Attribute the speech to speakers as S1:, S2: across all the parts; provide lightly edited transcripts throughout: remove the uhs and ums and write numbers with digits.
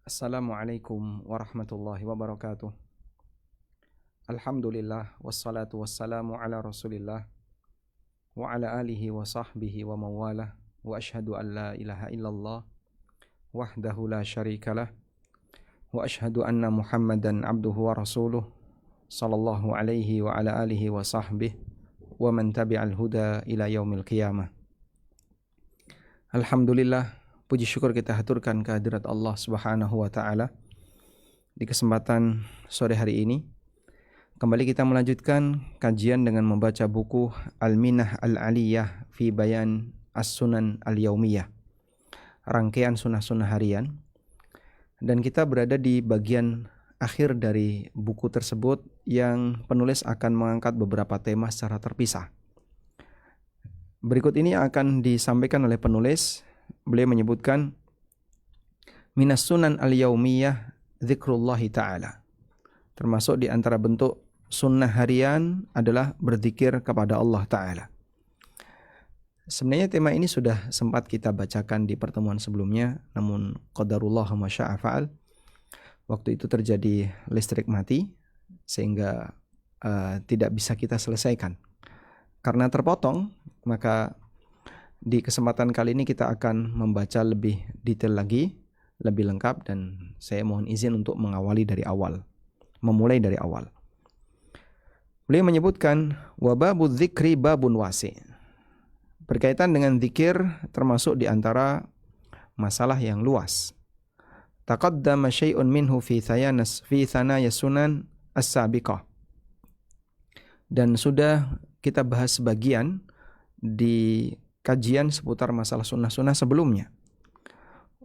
S1: Assalamualaikum warahmatullahi wabarakatuh. Alhamdulillah wassalatu wassalamu ala Rasulillah wa ala alihi wa sahbihi wa mawalah wa ashhadu an la ilaha illallah wahdahu la syarikalah wa ashhadu anna Muhammadan abduhu wa rasuluh sallallahu alaihi wa ala alihi wa sahbihi wa man tabi'al huda ila yaumil qiyamah. Alhamdulillah, puji syukur kita haturkan kehadirat Allah Subhanahu wa taala. Di kesempatan sore hari ini kembali kita melanjutkan kajian dengan membaca buku Al-Minah Al-Aliyah fi Bayan As-Sunan Al-Yaumiyah, rangkaian sunnah-sunnah harian. Dan kita berada di bagian akhir dari buku tersebut yang penulis akan mengangkat beberapa tema secara terpisah. Berikut ini akan disampaikan oleh penulis. Beliau menyebutkan Minas Sunan Al-Yaumiyah Dzikrullahi Ta'ala. Termasuk di antara bentuk sunnah harian adalah berzikir kepada Allah Ta'ala. Sebenarnya tema ini sudah sempat kita bacakan di pertemuan sebelumnya, namun qadarullah ma syaa fa'al. Waktu itu terjadi listrik mati sehingga tidak bisa kita selesaikan. Karena terpotong, maka di kesempatan kali ini kita akan membaca lebih detail lagi, lebih lengkap, dan saya mohon izin untuk memulai dari awal. Beliau menyebutkan wa babu dzikri babun wasi'. Berkaitan dengan zikir termasuk di antara masalah yang luas. Taqaddama syai'un minhu fi thanaya sunan as-sabiqah. Dan sudah kita bahas sebagian di kajian seputar masalah sunnah-sunnah sebelumnya.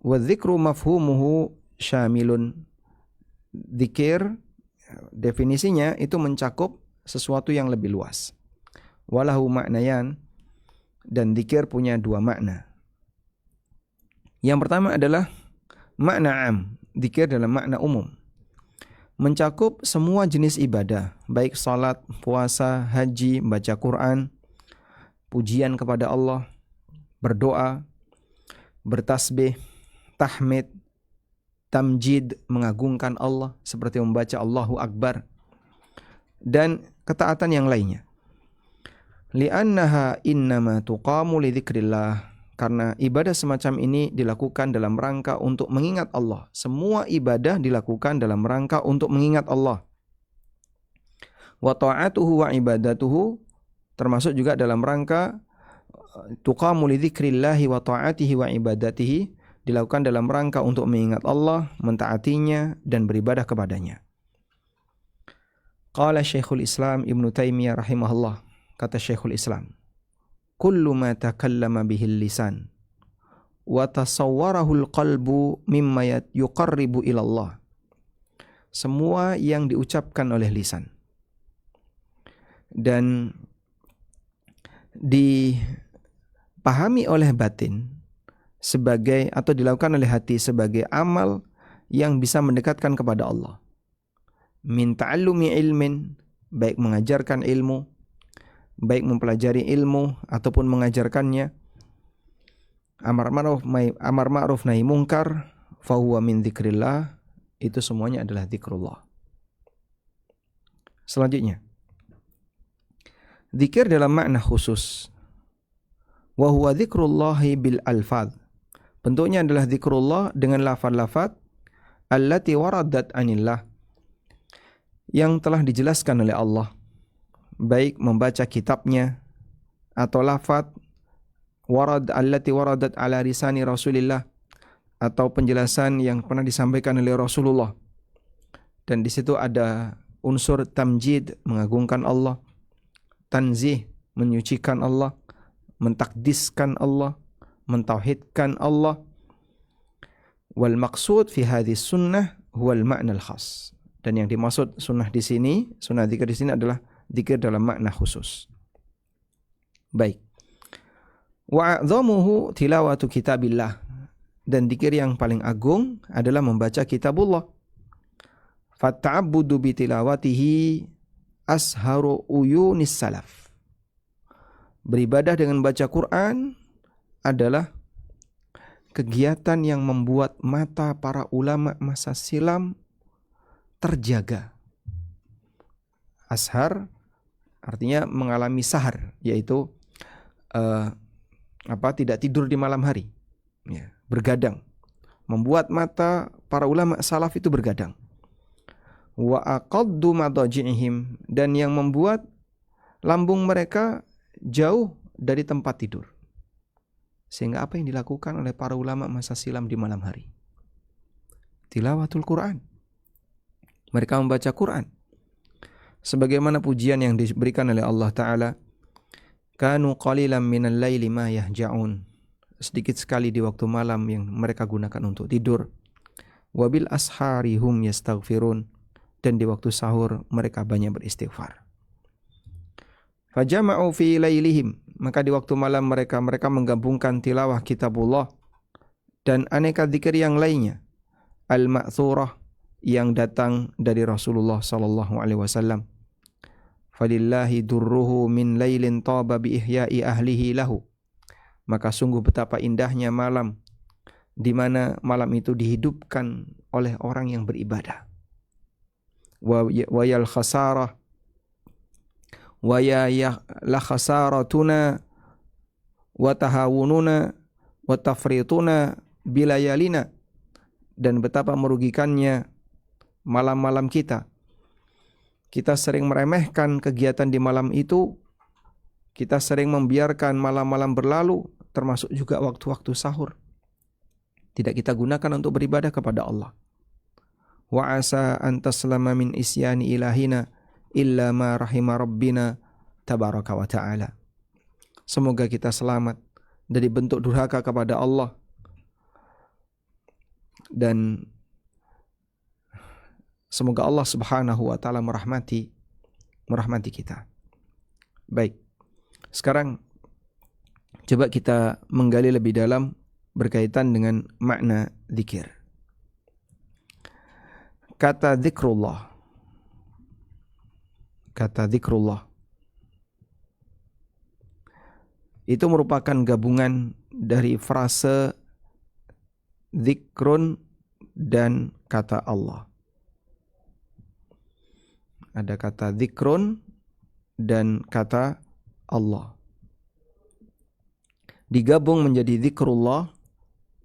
S1: Wa dzikru mafhumuhu syamilun. Dzikir definisinya itu mencakup sesuatu yang lebih luas. Walahu maknayan, dan dzikir punya dua makna. Yang pertama adalah makna am, dzikir dalam makna umum. Mencakup semua jenis ibadah, baik salat, puasa, haji, baca Quran, pujian kepada Allah, berdoa, bertasbih, tahmid, tamjid, mengagungkan Allah seperti membaca Allahu Akbar, dan ketaatan yang lainnya. Li'annaha innama tuqamu li dzikrillah, karena ibadah semacam ini dilakukan dalam rangka untuk mengingat Allah. Semua ibadah dilakukan dalam rangka untuk mengingat Allah. Wa ta'atuhu wa ibadatuhu, termasuk juga dalam rangka tuqamu li dzikrillahi wa ta'atihi wa ibadatihi, dilakukan dalam rangka untuk mengingat Allah, mentaatinya, dan beribadah kepadanya. Qala Syekhul Islam Ibnu Taimiyah rahimahullah, kata Syekhul Islam, kullu ma takallama bihil lisan wa tasawwarahul qalbu mimma yuqarribu ila Allah. Semua yang diucapkan oleh lisan dan dipahami oleh batin sebagai, atau dilakukan oleh hati sebagai amal yang bisa mendekatkan kepada Allah. Min ta'allumi ilmin, baik mengajarkan ilmu, baik mempelajari ilmu ataupun mengajarkannya, amar ma'ruf nahi mungkar, fahuwa min dzikrillah, itu semuanya adalah zikrullah. Selanjutnya, zikir dalam makna khusus, wa huwa dzikrullahi bil alfaz. Bentuknya adalah zikrullah dengan lafaz-lafaz allati waradat anillah, yang telah dijelaskan oleh Allah, baik membaca kitabnya atau lafaz allati waradat ala lisani Rasulillah, atau penjelasan yang pernah disampaikan oleh Rasulullah. Dan di situ ada unsur tamjid, mengagungkan Allah, tanzih, menyucikan Allah, mentakdiskan Allah, mentauhidkan Allah. Wal maqsud fi hadhihi sunnah huwal ma'na al-khas. Dan yang dimaksud sunnah di sini, sunnah dzikir di sini adalah dzikir dalam makna khusus. Baik. Wa a'dhamuhu tilawatu kitabillah, dan dzikir yang paling agung adalah membaca kitabullah. Fatta'abbudu bi tilawatihi asharu uyunis salaf. Beribadah dengan baca Quran adalah kegiatan yang membuat mata para ulama masa silam terjaga. Ashar artinya mengalami sahar, yaitu tidak tidur di malam hari, ya, bergadang. Membuat mata para ulama salaf itu bergadang. Wa aqaddu madaji'ihim, dan yang membuat lambung mereka jauh dari tempat tidur. Sehingga apa yang dilakukan oleh para ulama masa silam di malam hari? Tilawatul Quran. Mereka membaca Quran. Sebagaimana pujian yang diberikan oleh Allah Ta'ala, kanu qalilan minal laili ma yahja'un. Sedikit sekali di waktu malam yang mereka gunakan untuk tidur. Wabil ashari hum yastaghfirun, dan di waktu sahur mereka banyak beristighfar. Fajama'u fi lailihim, maka di waktu malam mereka menggabungkan tilawah kitabullah dan aneka zikir yang lainnya, al-ma'thurah, yang datang dari Rasulullah sallallahu alaihi wasallam. Falillahi durruhu min lailin taba bi ihya'i ahlihi lahu. Maka sungguh betapa indahnya malam di mana malam itu dihidupkan oleh orang yang beribadah. Wa yal khasarah wa ya la khasaratuna wa tahawununa wa tafrituna bilayalina, dan betapa merugikannya malam-malam kita. Kita sering meremehkan kegiatan di malam itu. Kita sering membiarkan malam-malam berlalu, termasuk juga waktu-waktu sahur. Tidak kita gunakan untuk beribadah kepada Allah. Wa asa an taslama min isyani ilahina illa ma rahima rabbina tabaraka wa ta'ala. Semoga kita selamat dari bentuk durhaka kepada Allah, dan semoga Allah Subhanahu wa taala merahmati kita. Baik. Sekarang coba kita menggali lebih dalam berkaitan dengan makna zikir. Kata zikrullah itu merupakan gabungan dari frase zikrun dan kata Allah. Ada kata zikrun dan kata Allah. Digabung menjadi zikrullah,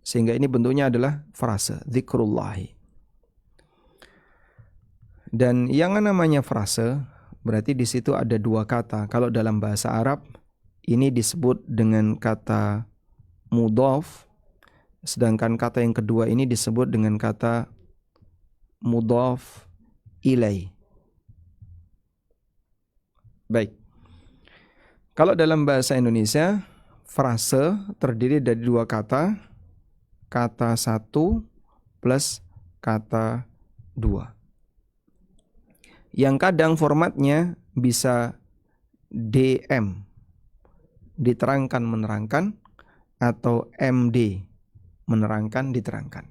S1: sehingga ini bentuknya adalah frase zikrullahi. Dan yang namanya frase berarti di situ ada dua kata. Kalau dalam bahasa Arab ini disebut dengan kata mudhaf, sedangkan kata yang kedua ini disebut dengan kata mudhaf ilai. Baik. Kalau dalam bahasa Indonesia, frase terdiri dari dua kata, kata satu plus kata dua. Yang kadang formatnya bisa DM, diterangkan menerangkan, atau MD, menerangkan diterangkan.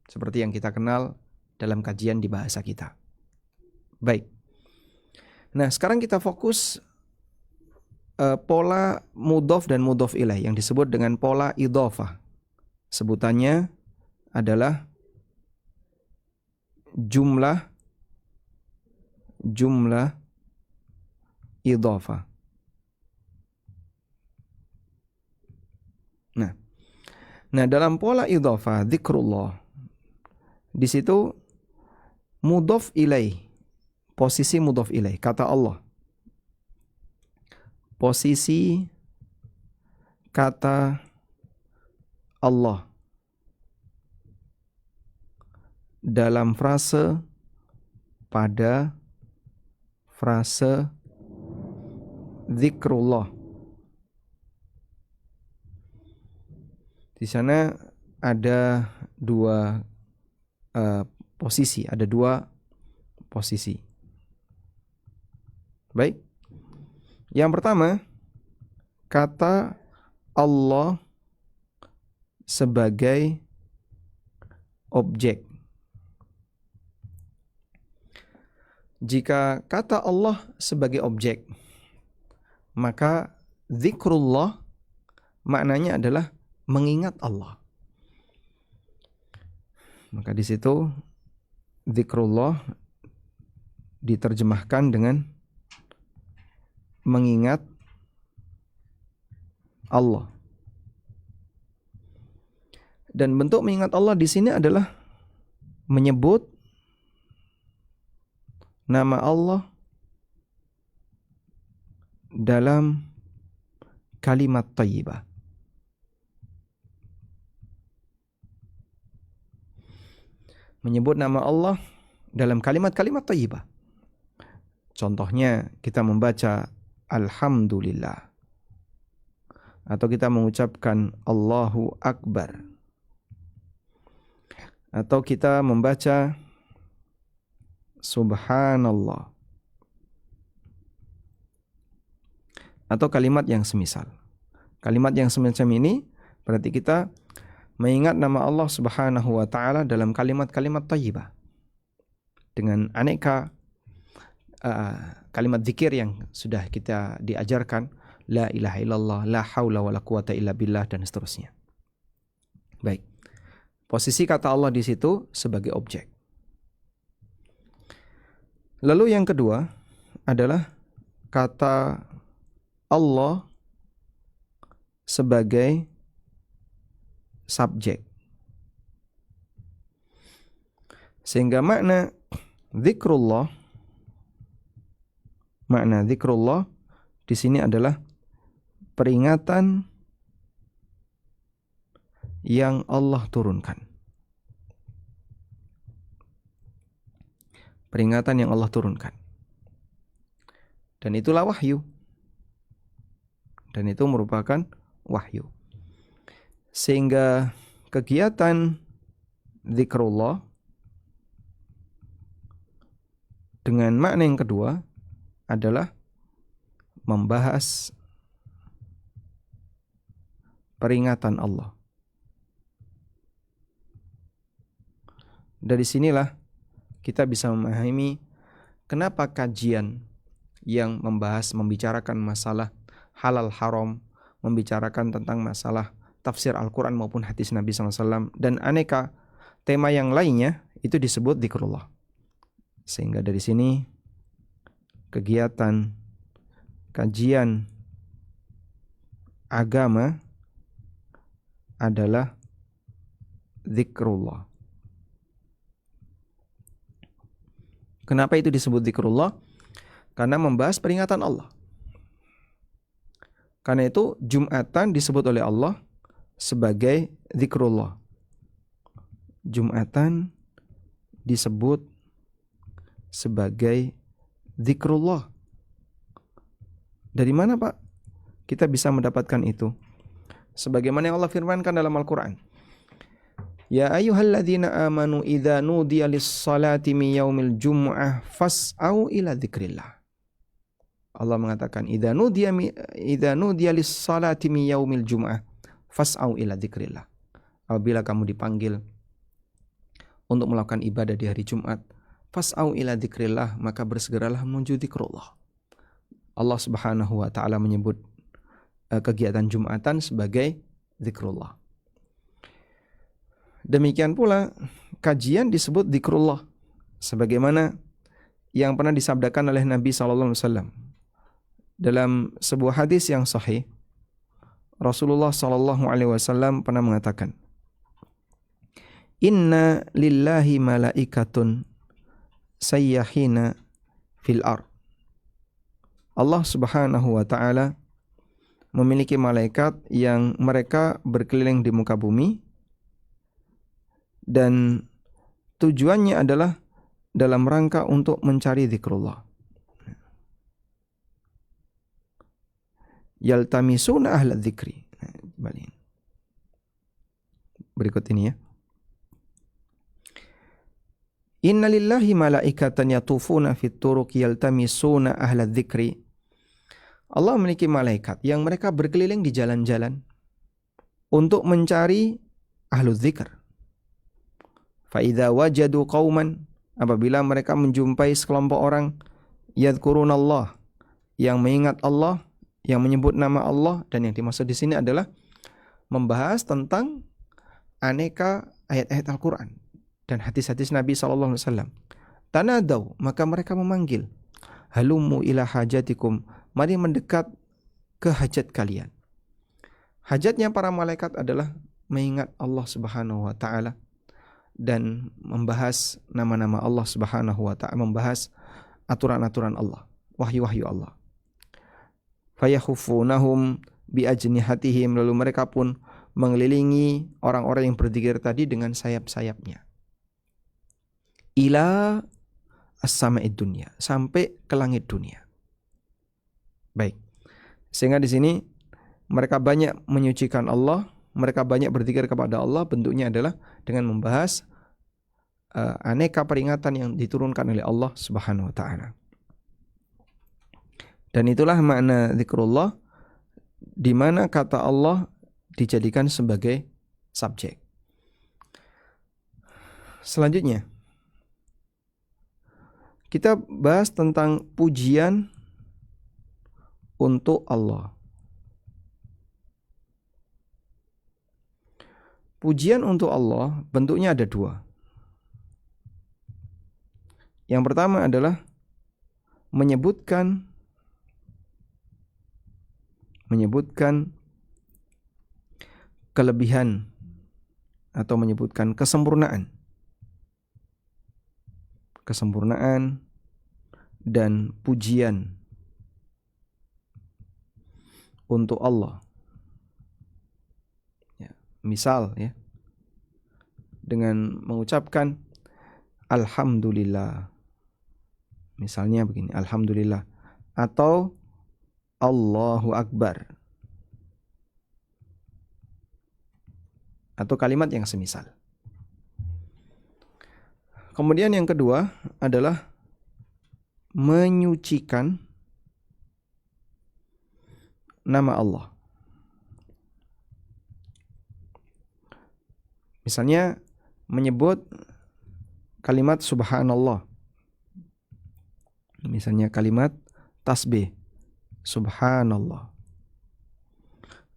S1: Seperti yang kita kenal dalam kajian di bahasa kita. Baik. Nah, sekarang kita fokus pola mudhof dan mudhof ilaih yang disebut dengan pola idhofah. Sebutannya adalah jumlah idhofah. Nah, dalam pola idhofah zikrullah, di situ mudhof ilaih, posisi mudhof ilaih, kata Allah. Posisi kata Allah dalam frase pada frase zikrullah. Di sana ada dua posisi, Baik. Yang pertama, kata Allah sebagai objek. Jika kata Allah sebagai objek, maka zikrullah maknanya adalah mengingat Allah. Maka di situ zikrullah diterjemahkan dengan mengingat Allah. Dan bentuk mengingat Allah di sini adalah menyebut nama Allah dalam kalimat thayyibah. Menyebut nama Allah dalam kalimat-kalimat thayyibah. Contohnya kita membaca Alhamdulillah, atau kita mengucapkan Allahu Akbar, atau kita membaca Subhanallah, atau kalimat yang semisal. Kalimat yang semacam ini berarti kita mengingat nama Allah Subhanahu wa taala dalam kalimat-kalimat thayyibah dengan aneka kalimat zikir yang sudah kita diajarkan, la ilaha illallah, la haula wala quwata illa billah, dan seterusnya. Baik. Posisi kata Allah di situ sebagai objek. Lalu yang kedua adalah kata Allah sebagai subjek. Sehingga makna zikrullah di sini adalah peringatan yang Allah turunkan. Peringatan yang Allah turunkan. Dan itulah wahyu. Dan itu merupakan wahyu. Sehingga kegiatan zikrullah dengan makna yang kedua adalah membahas peringatan Allah. Dari sinilah kita bisa memahami kenapa kajian yang membicarakan masalah halal haram, membicarakan tentang masalah tafsir Al-Quran maupun hadis Nabi SAW, dan aneka tema yang lainnya itu disebut zikrullah. Sehingga dari sini kegiatan kajian agama adalah zikrullah. Kenapa itu disebut zikrullah? Karena membahas peringatan Allah. Karena itu Jumatan disebut oleh Allah sebagai zikrullah. Jumatan disebut sebagai zikrullah. Dari mana, Pak, kita bisa mendapatkan itu? Sebagaimana yang Allah firmankan dalam Al-Quran. Ya ayyuhalladzina amanu idza nudiya lis-salati min yaumil jumu'ah fas'au ila dzikrillah. Allah mengatakan idza nudiya lis-salati min yaumil jumu'ah fas'au ila dzikrillah. Apabila kamu dipanggil untuk melakukan ibadah di hari Jumat, fas'au ila dzikrillah, maka bersegeralah menuju zikrullah. Allah Subhanahu wa taala menyebut kegiatan Jumatan sebagai zikrullah. Demikian pula kajian disebut zikrullah, sebagaimana yang pernah disabdakan oleh Nabi SAW dalam sebuah hadis yang sahih. Rasulullah SAW pernah mengatakan, Inna lillahi malaikatun sayyahina fil ard. Allah Subhanahu wa taala memiliki malaikat yang mereka berkeliling di muka bumi, dan tujuannya adalah dalam rangka untuk mencari zikrullah. Yaltamisuna ahla dzikri. Berikut ini ya. Inna lillahi malaikatan yatufuna fit turuq yaltamisuna ahla dzikri. Allah memiliki malaikat yang mereka berkeliling di jalan-jalan untuk mencari ahlu dzikr. Fa idza wajadu qauman, apabila mereka menjumpai sekelompok orang yadhkurunallah, yang mengingat Allah, yang menyebut nama Allah, dan yang dimaksud di sini adalah membahas tentang aneka ayat-ayat Al-Quran dan hadis-hadis Nabi SAW. Tanadaw, maka mereka memanggil. Halumu ila hajatikum, mari mendekat ke hajat kalian. Hajatnya para malaikat adalah mengingat Allah Subhanahu wa taala dan membahas nama-nama Allah Subhanahu wa taala, membahas aturan-aturan Allah, wahyu-wahyu Allah. Fayakhufunahum bi ajnihatihim, lalu mereka pun mengelilingi orang-orang yang berzikir tadi dengan sayap-sayapnya. Ila as-sama'id dunya, sampai ke langit dunia. Baik. Sehingga di sini mereka banyak menyucikan Allah, mereka banyak berzikir kepada Allah, bentuknya adalah dengan membahas aneka peringatan yang diturunkan oleh Allah Subhanahu wa taala. Dan itulah makna zikrullah, di mana kata Allah dijadikan sebagai subjek. Selanjutnya kita bahas tentang pujian untuk Allah. Pujian untuk Allah bentuknya ada dua. Yang pertama adalah menyebutkan kelebihan atau menyebutkan kesempurnaan dan pujian untuk Allah. Ya, misal ya, dengan mengucapkan alhamdulillah. Misalnya begini, alhamdulillah, atau Allahu Akbar, atau kalimat yang semisal. Kemudian yang kedua adalah menyucikan nama Allah. Misalnya menyebut kalimat subhanallah. Misalnya kalimat tasbih subhanallah.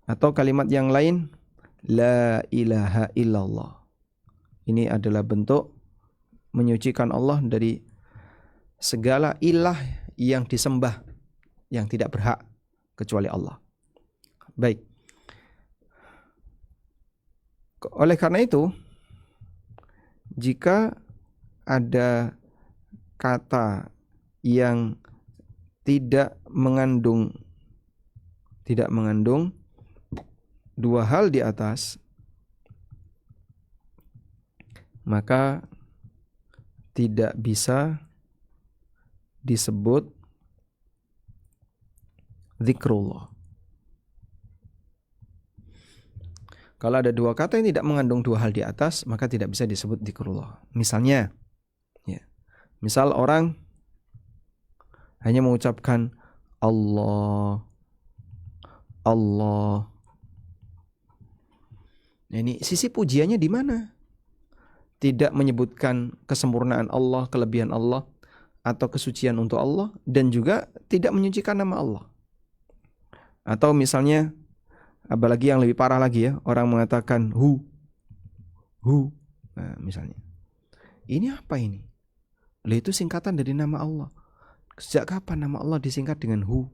S1: Atau kalimat yang lain la ilaha illallah. Ini adalah bentuk menyucikan Allah dari segala ilah yang disembah, yang tidak berhak kecuali Allah. Baik. Oleh karena itu, jika ada kata yang tidak mengandung dua hal di atas, maka tidak bisa disebut zikrullah. Kalau ada dua kata yang tidak mengandung dua hal di atas, maka tidak bisa disebut zikrullah. Misalnya, ya, misal orang hanya mengucapkan Allah, Allah. Nah, ini sisi pujiannya di mana? Tidak menyebutkan kesempurnaan Allah, kelebihan Allah, atau kesucian untuk Allah, dan juga tidak menyucikan nama Allah. Atau misalnya, apalagi yang lebih parah lagi ya, orang mengatakan hu. Nah, misalnya, ini apa ini? Lah itu singkatan dari nama Allah. Sejak kapan nama Allah disingkat dengan hu?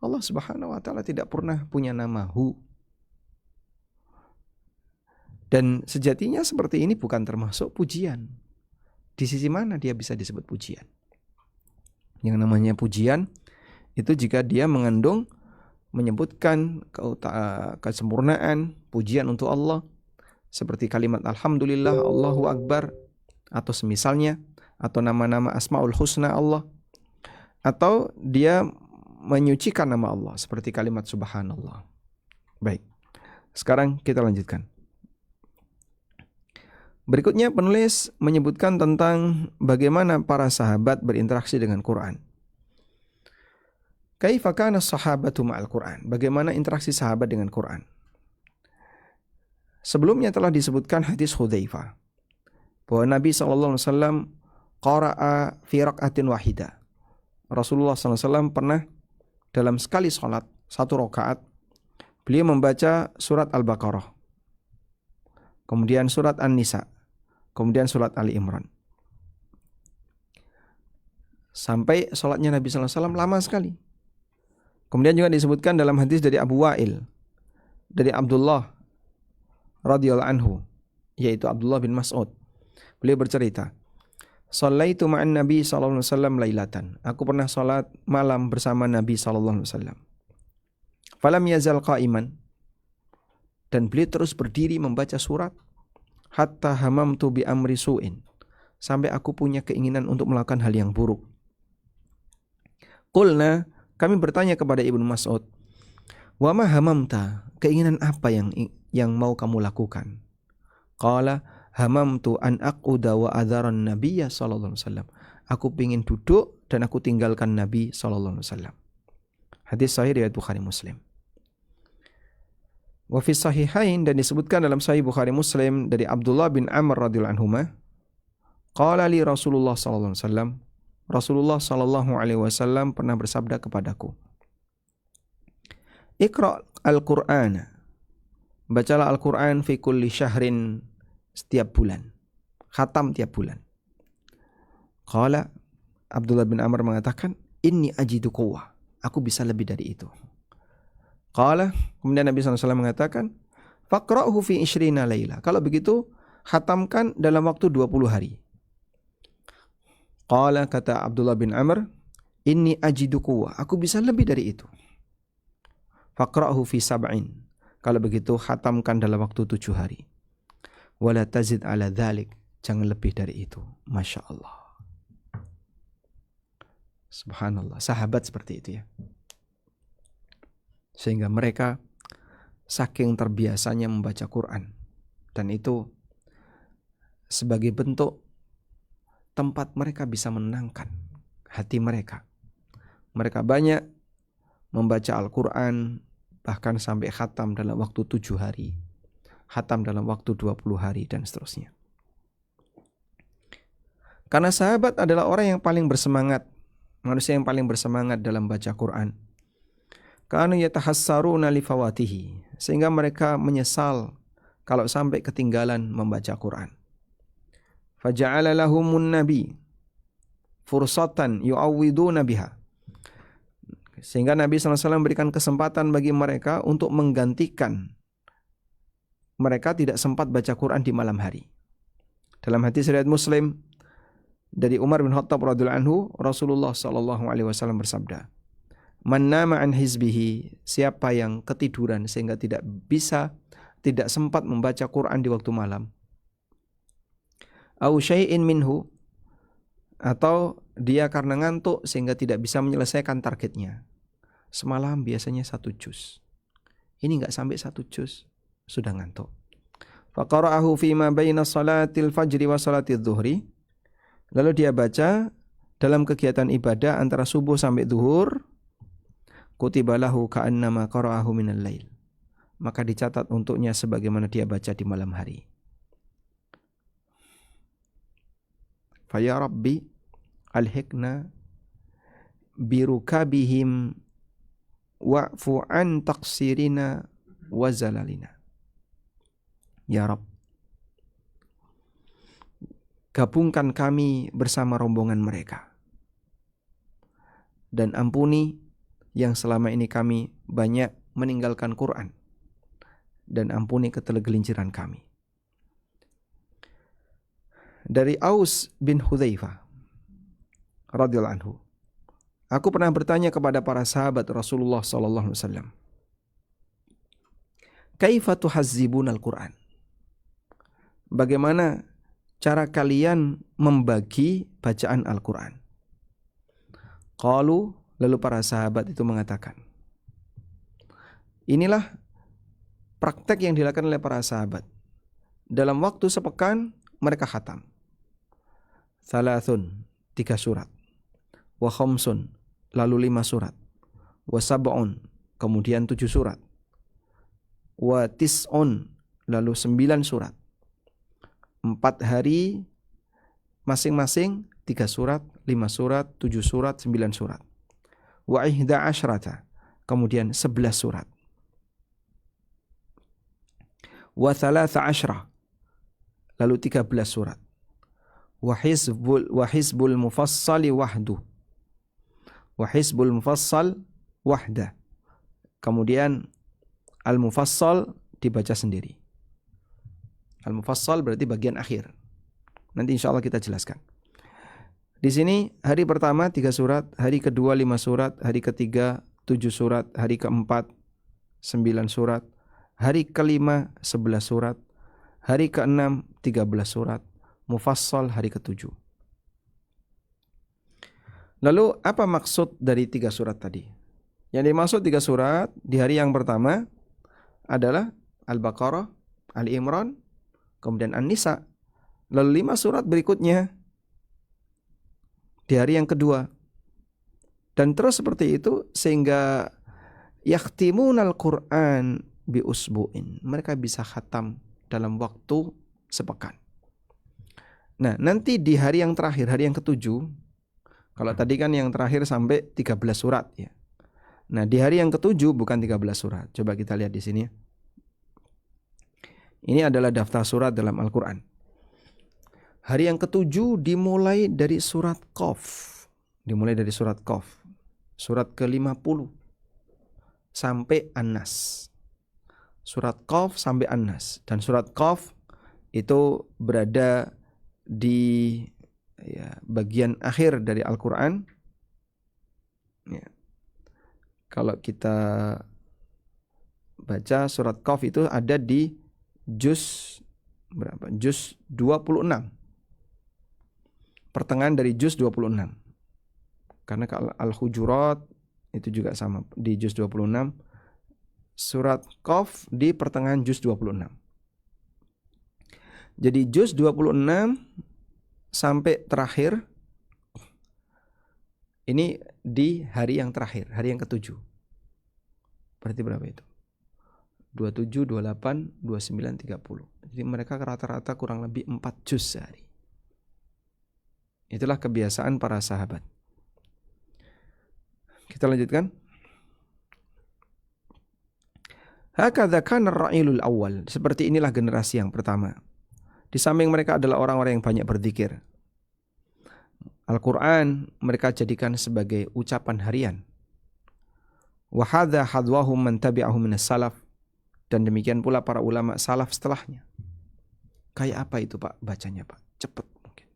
S1: Allah Subhanahu wa taala tidak pernah punya nama hu. Dan sejatinya seperti ini bukan termasuk pujian. Di sisi mana dia bisa disebut pujian? Yang namanya pujian itu jika dia mengandung menyebutkan kesempurnaan, pujian untuk Allah, seperti kalimat alhamdulillah, Allahu Akbar, atau semisalnya, atau nama-nama Asmaul Husna Allah, atau dia menyucikan nama Allah seperti kalimat subhanallah. Baik, sekarang kita lanjutkan. Berikutnya penulis menyebutkan tentang bagaimana para sahabat berinteraksi dengan Quran. Kaifa kana as-sahabatu ma'al Quran? Bagaimana interaksi sahabat dengan Quran? Sebelumnya telah disebutkan hadis Hudzaifah bahwa Nabi SAW qara'a fi raq'atin wahidah. Rasulullah SAW pernah dalam sekali salat, satu rakaat, beliau membaca surat Al-Baqarah, kemudian surat An-Nisa, kemudian surat Ali Imran. Sampai sholatnya Nabi SAW lama sekali. Kemudian juga disebutkan dalam hadis dari Abu Wa'il, dari Abdullah radhiyallahu anhu, yaitu Abdullah bin Mas'ud. Beliau bercerita, "Shallaitu ma'an Nabi sallallahu alaihi wasallam lailatan." Aku pernah salat malam bersama Nabi sallallahu alaihi wasallam. Falam yazal qa'iman. Dan beliau terus berdiri membaca surat hatta hamamtu bi amri su'in. Sampai aku punya keinginan untuk melakukan hal yang buruk. Qulna, kami bertanya kepada Ibnu Mas'ud, "Wa ma hamamta?" Keinginan apa yang mau kamu lakukan? Qala, "Hamamtu an aquda wa adharan Nabiyya sallallahu alaihi wasallam." Aku ingin duduk dan aku tinggalkan Nabi sallallahu alaihi wasallam. Hadis sahih riwayat Bukhari Muslim. Wa fi sahihain, dan disebutkan dalam Sahih Bukhari Muslim dari Abdullah bin Amr radhiyallahu anhuma, qala li Rasulullah sallallahu alaihi wasallam, Rasulullah sallallahu alaihi wasallam pernah bersabda kepadaku, "Iqra' al-Qur'an." Bacalah Al-Qur'an fi kulli syahrin, setiap bulan. Khatam tiap bulan. Qala, Abdullah bin Amr mengatakan, "Inni ajidu quwwah." Aku bisa lebih dari itu. Qala, kemudian Nabi SAW mengatakan, "Faqra'hu fi 20 laila." Kalau begitu, khatamkan dalam waktu 20 hari. Qala, kata Abdullah bin Amr, "Inni ajidu quwwah." Aku bisa lebih dari itu. Faqra'hu fi 7. Kalau begitu, khatamkan dalam waktu 7 hari. Wala tazid ala dhalik. Jangan lebih dari itu. Masya Allah. Subhanallah. Sahabat seperti itu ya. Sehingga mereka saking terbiasanya membaca Quran. Dan itu sebagai bentuk tempat mereka bisa menenangkan hati mereka. Mereka banyak membaca Al-Quran, bahkan sampai khatam dalam waktu 7 hari. Khatam dalam waktu 20 hari dan seterusnya. Karena sahabat adalah orang yang paling bersemangat, manusia yang paling bersemangat dalam baca Quran. Kanu yatahassaruna li fawatihi, sehingga mereka menyesal kalau sampai ketinggalan membaca Quran. Faja'ala lahumun nabi fursatan yu'awwiduna biha. Sehingga Nabi SAW berikan kesempatan bagi mereka untuk menggantikan mereka tidak sempat baca Quran di malam hari. Dalam hadis riwayat Muslim dari Umar bin Khattab radhiyallahu anhu, Rasulullah sallallahu alaihi wasallam bersabda, "Man nama an hizbihi," siapa yang ketiduran sehingga tidak sempat membaca Quran di waktu malam. Au syai'in minhu, atau dia karena ngantuk sehingga tidak bisa menyelesaikan targetnya. Semalam biasanya 1 juz. Ini enggak sampai 1 juz, sudah ngantuk. Faqara'ahu fima baina salatil fajri wa salatil dhuhri. Lalu dia baca dalam kegiatan ibadah antara subuh sampai zuhur. Kutiba lahu ka'annama qara'ahu minal lail. Maka dicatat untuknya sebagaimana dia baca di malam hari. Fa ya Rabbi alhiqna birukabihim wa'fu an taqsirina wa zalalina. Ya Rabb, gabungkan kami bersama rombongan mereka. Dan ampuni yang selama ini kami banyak meninggalkan Quran. Dan ampuni ketergelinciran kami. Dari Aus bin Hudzaifah radhiyallahu anhu, aku pernah bertanya kepada para sahabat Rasulullah sallallahu alaihi wasallam, "Kaifa tuhazzibunal Quran?" Bagaimana cara kalian membagi bacaan Al-Quran? Qalu, lalu para sahabat itu mengatakan, inilah praktek yang dilakukan oleh para sahabat. Dalam waktu sepekan mereka khatam. Thalathun, 3 surat. Wa khamsun, lalu 5 surat. Wa sab'un, kemudian 7 surat. Wa tis'un, lalu 9 surat. 4 hari masing-masing 3 surat, 5 surat, 7 surat, 9 surat. Wa ihda asyrata, kemudian 11 surat. Wa thalatha asyra, lalu 13 surat. wa hizbul mufassali wahdu. Wa hizbul mufassal wahda. Kemudian al-mufassal dibaca sendiri. Al-mufassal berarti bagian akhir. Nanti insya Allah kita jelaskan. Di sini hari pertama 3 surat, hari kedua 5 surat, hari ketiga 7 surat, hari keempat 9 surat, hari kelima 11 surat, hari keenam 13 surat, mufassal hari ke-7. Lalu apa maksud dari 3 surat tadi? Yang dimaksud 3 surat di hari yang pertama adalah Al-Baqarah, Ali Imran, kemudian An-Nisa. Lalu 5 surat berikutnya di hari yang kedua. Dan terus seperti itu sehingga yakhtimunal Qur'an bi usbu'in. Mereka bisa khatam dalam waktu sepekan. Nah, nanti di hari yang terakhir, hari yang ke-7, kalau tadi kan yang terakhir sampai 13 surat ya. Nah, di hari yang ke-7 bukan 13 surat. Coba kita lihat di sini. Ini adalah daftar surat dalam Al-Qur'an. Hari yang ke-7 dimulai dari surat Qaf. Dimulai dari surat Qaf. Surat ke-50 sampai An-Nas. Surat Qaf sampai An-Nas. Dan surat Qaf itu berada di bagian akhir dari Al-Quran. Ya. Kalau kita baca surat Qaf itu ada di juz berapa? Juz 26. Pertengahan dari juz 26. Karena Al-Hujurat itu juga sama di juz 26. Surat Qaf di pertengahan juz 26. Jadi juz 26 sampai terakhir ini di hari yang terakhir, hari yang ke-7. Berarti berapa itu? 27, 28, 29, 30. Jadi mereka rata-rata kurang lebih 4 juz sehari. Itulah kebiasaan para sahabat. Kita lanjutkan. Hakadza kana ar-ra'ilul awwal. Seperti inilah generasi yang pertama. Di samping mereka adalah orang-orang yang banyak berzikir. Al-Quran mereka jadikan sebagai ucapan harian. Wa hadza hadwahum man tabi'ahum minas salaf. Dan demikian pula para ulama salaf setelahnya. Kayak apa itu Pak bacanya Pak? Cepat mungkin.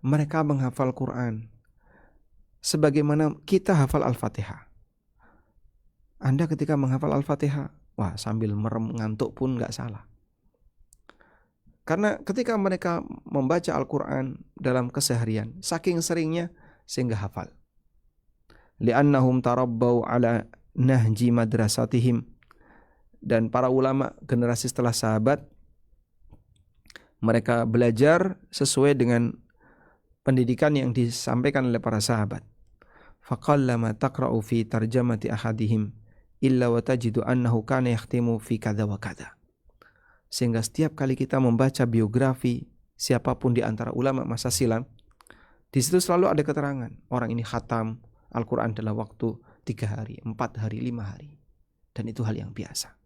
S1: Mereka menghafal Quran sebagaimana kita hafal Al-Fatihah. Anda ketika menghafal Al-Fatihah, wah sambil merem ngantuk pun gak salah. Karena ketika mereka membaca Al-Quran dalam keseharian, saking seringnya sehingga hafal. Li'annahum tarabbau ala nahji madrasatihim. Dan para ulama generasi setelah sahabat, mereka belajar sesuai dengan pendidikan yang disampaikan oleh para sahabat. Faqallama taqra'u fi tarjamati ahadihim illa wa tajidu annahu kana yakhtimu fi kadza wa kadza. Sehingga setiap kali kita membaca biografi siapapun di antara ulama masa silam, di situ selalu ada keterangan orang ini khatam Al-Quran dalam waktu 3 hari, 4 hari, 5 hari. Dan itu hal yang biasa.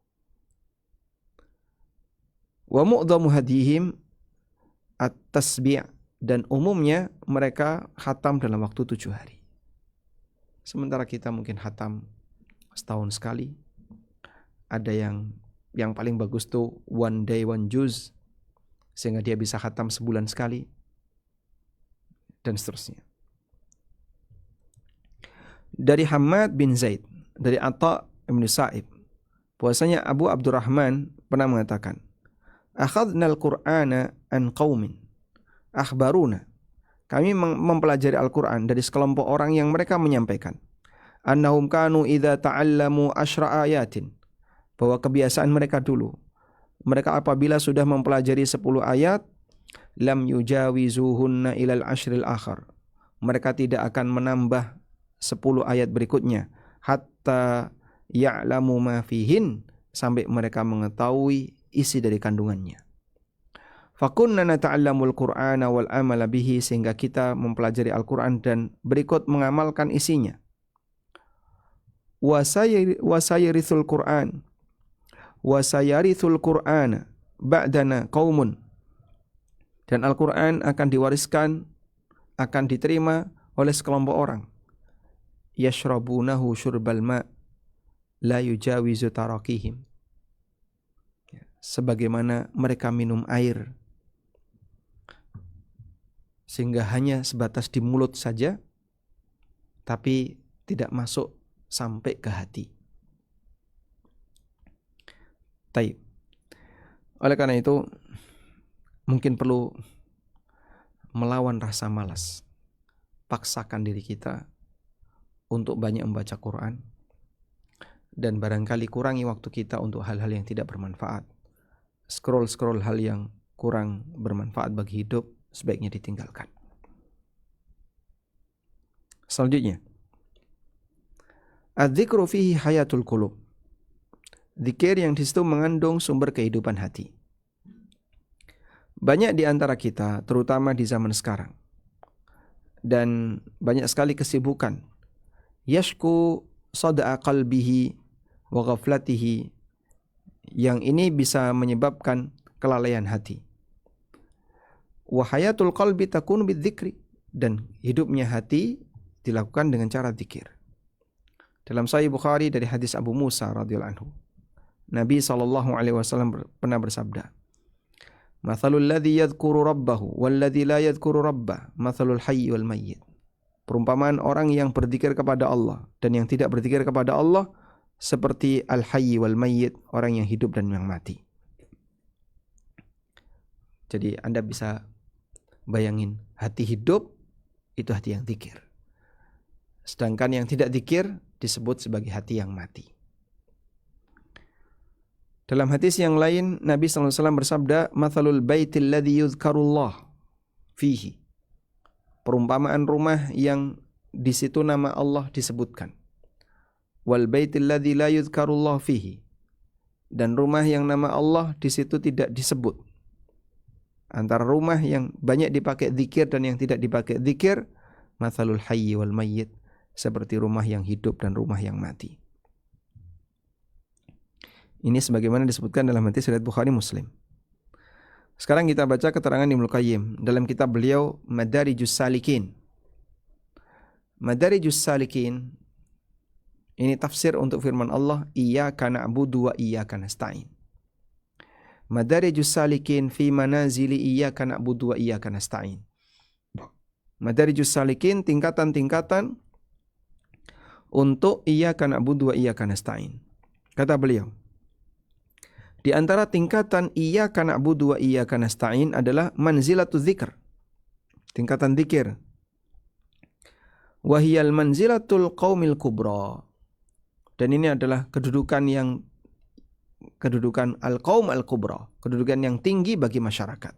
S1: Wa mu'dhamu hadihim at-tasbi', dan umumnya mereka khatam dalam waktu 7 hari. Sementara kita mungkin khatam setahun sekali. Ada yang paling bagus tuh one day one juz, sehingga dia bisa khatam sebulan sekali, dan seterusnya. Dari Hamad bin Zaid, dari Atha bin Sa'ib, bahwasanya Abu Abdurrahman pernah mengatakan, akhadnal Qur'ana an qaumin akhbaruna. Kami mempelajari Al-Quran dari sekelompok orang yang mereka menyampaikan, annahum kanu idza ta'allamu asyra ayatin, bahwa kebiasaan mereka dulu, mereka apabila sudah mempelajari 10 ayat, lam yujawizuhunna ilal ashril akhar, mereka tidak akan menambah 10 ayat berikutnya, hatta ya'lamu ma fihin, sampai mereka mengetahui isi dari kandungannya. Fakunna nata'allamul Qur'ana wal amala bihi, sehingga kita mempelajari Al-Quran dan berikut mengamalkan isinya. Wasayarithul Qur'an Qur'ana ba'dana qaumun, Dan Al-Quran akan diwariskan, akan diterima oleh sekelompok orang. Yashrabunahu syurbal ma' la yujawizu tarakihim. Sebagaimana mereka minum air, sehingga hanya sebatas di mulut saja, tapi tidak masuk sampai ke hati. Taib. Oleh karena itu, mungkin perlu melawan rasa malas. Paksakan diri kita untuk banyak membaca Quran. Dan barangkali kurangi waktu kita untuk hal-hal yang tidak bermanfaat. Scroll hal yang kurang bermanfaat bagi hidup, sebaiknya ditinggalkan. Selanjutnya, adzikru fihi hayatul qulub. Zikir yang di situ mengandung sumber kehidupan hati. Banyak di antara kita, terutama di zaman sekarang, dan banyak sekali kesibukan, yashku sada'a qalbihi wa ghaflatihi, yang ini bisa menyebabkan kelalaian hati. Wa hayatul qalbi takunu bidzikri, dan hidupnya hati dilakukan dengan cara zikir. Dalam Sahih Bukhari dari hadis Abu Musa radhiyallahu anhu, Nabi SAW pernah bersabda, Mathalul ladzi yadhkuru rabbahu walladzi la yadhkuru rabbah, mathalul hayy wal mayyit. Perumpamaan orang yang berzikir kepada Allah dan yang tidak berzikir kepada Allah seperti al-hayy wal mayyit, orang yang hidup dan yang mati. Jadi Anda bisa bayangin, hati hidup itu hati yang zikir. Sedangkan yang tidak zikir disebut sebagai hati yang mati. Dalam hadis yang lain, Nabi SAW bersabda, Mathalul baitil ladzi yudhkarullah fihi. Perumpamaan rumah yang di situ nama Allah disebutkan. Wal baitil ladzi la yudhkarullah fihi. Dan rumah yang nama Allah di situ tidak disebut. Antara rumah yang banyak dipakai zikir dan yang tidak dipakai zikir, mathalul hayy wal mayyit, seperti rumah yang hidup dan rumah yang mati. Ini sebagaimana disebutkan dalam hadis riwayat Bukhari Muslim. Sekarang kita baca keterangan Ibnu Qayyim dalam kitab beliau Madarijus Salikin. Madarijus Salikin ini tafsir untuk firman Allah, Iyyaka na'budu wa iyyaka nasta'in. Madarijus Salikin fi manazili iyyaka na'budu wa iyyaka nasta'in. Madarijus Salikin, tingkatan-tingkatan untuk iyyaka na'budu wa iyyaka nasta'in. Kata beliau, di antara tingkatan iyyaka na'budu wa iyyaka nasta'in adalah manzilatuz dzikr. Tingkatan zikir. Wa hiyal manzilatul qaumil kubra. Dan ini adalah kedudukan al-qaum al-kubra, kedudukan yang tinggi bagi masyarakat.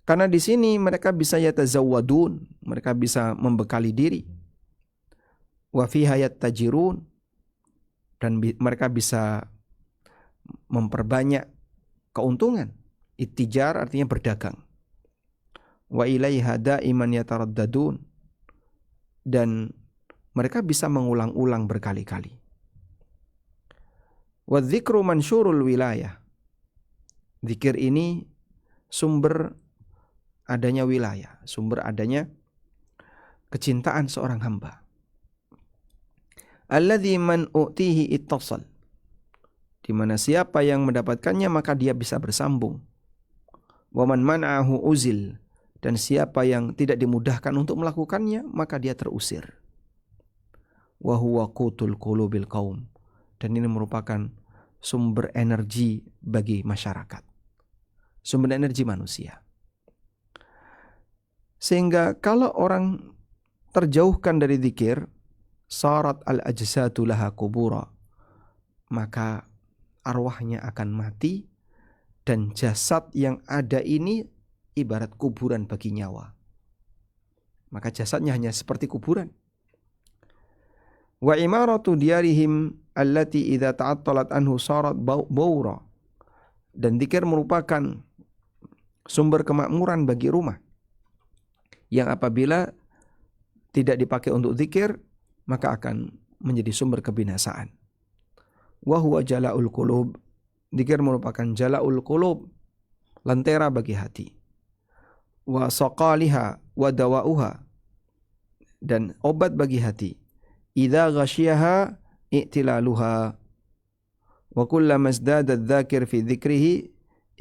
S1: Karena di sini mereka bisa yatazawwadun, mereka bisa membekali diri. Wa fiha yattajirun, dan mereka bisa memperbanyak keuntungan. Ittijar artinya berdagang. Wa ilaiha daiman yataraddadun, dan mereka bisa mengulang-ulang berkali-kali. Wa dzikru mansyurul wilayah. Zikir ini sumber adanya wilayah, sumber adanya kecintaan seorang hamba. Alladzi man u'tihi ittasal, di mana siapa yang mendapatkannya maka dia bisa bersambung. Wa man man'ahu uzil, dan siapa yang tidak dimudahkan untuk melakukannya maka dia terusir. Wa huwa qutul qulubil qaum, dan ini merupakan sumber energi bagi masyarakat, sumber energi manusia. Sehingga kalau orang terjauhkan dari zikir, sarat al-ajsatu laha qubura, maka arwahnya akan mati, dan jasad yang ada ini ibarat kuburan bagi nyawa. Maka jasadnya hanya seperti kuburan. Wa imaratu diyarihim allati idza ta'attalat anhu sarat bawra, dan zikir merupakan sumber kemakmuran bagi rumah yang apabila tidak dipakai untuk zikir maka akan menjadi sumber kebinasaan. Wa huwa jala'ul qulub, zikir merupakan jala'ul qulub, lentera bagi hati. Wa saqaliha wa dawa'uha, dan obat bagi hati. Idza ghasyiha i'tilaluha wa kullama izdada adh-dhakir fi dzikrihi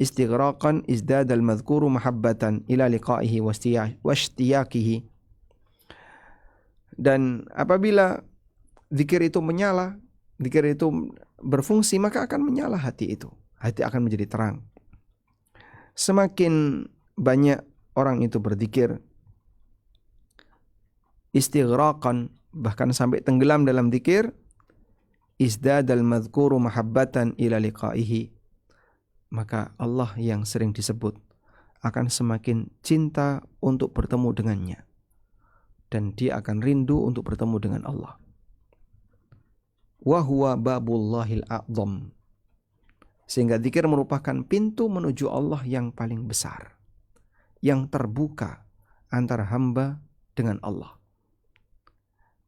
S1: istighraqan izdada al-madhkuru mahabbatan ila liqa'ihi wa ishtiyaqihi. Dan apabila zikir itu menyala, zikir itu berfungsi, maka akan menyala hati itu. Hati akan menjadi terang. Semakin banyak orang itu berzikir, istighraqan, bahkan sampai tenggelam dalam zikir, izdadal madhkuru mahabbatan ila liqa'ihi, maka Allah yang sering disebut akan semakin cinta untuk bertemu dengannya, dan dia akan rindu untuk bertemu dengan Allah. Wa huwa babullahil a'zam, sehingga zikir merupakan pintu menuju Allah yang paling besar, yang terbuka antara hamba dengan Allah.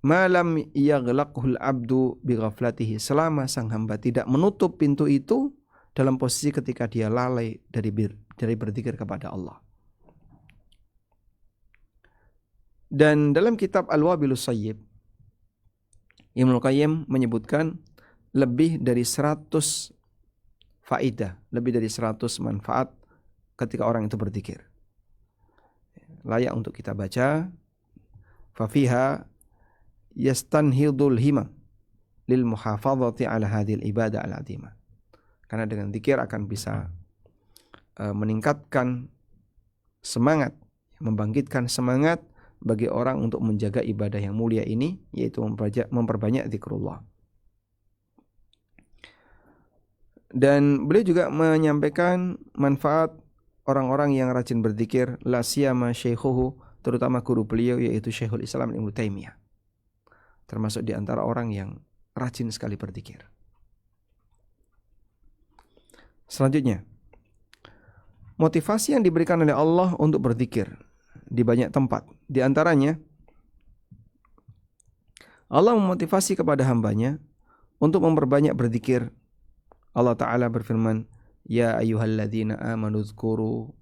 S1: Malam yaghlaqhul abdu bighaflatihi, selama sang hamba tidak menutup pintu itu dalam posisi ketika dia lalai dari berzikir kepada Allah. Dan dalam kitab Al-Wabilus Sayyib, Ibnu Qayyim menyebutkan lebih dari 100 faidah, lebih dari 100 manfaat ketika orang itu berzikir. Layak untuk kita baca. Fafiha yastanhidul hima lil muhafadhati ala hadhil ibadah al-azimah. Karena dengan zikir akan bisa meningkatkan semangat, membangkitkan semangat bagi orang untuk menjaga ibadah yang mulia ini, yaitu memperbanyak zikrullah. Dan beliau juga menyampaikan manfaat orang-orang yang rajin berzikir, la siyama syaikhuhu, terutama guru beliau yaitu Syekhul Islam Ibnu Taimiyah. Termasuk di antara orang yang rajin sekali berzikir. Selanjutnya, motivasi yang diberikan oleh Allah untuk berzikir di banyak tempat. Di antaranya, Allah memotivasi kepada hambanya untuk memperbanyak berzikir. Allah Ta'ala berfirman, Ya ayyuhalladzina amanu dzkuru,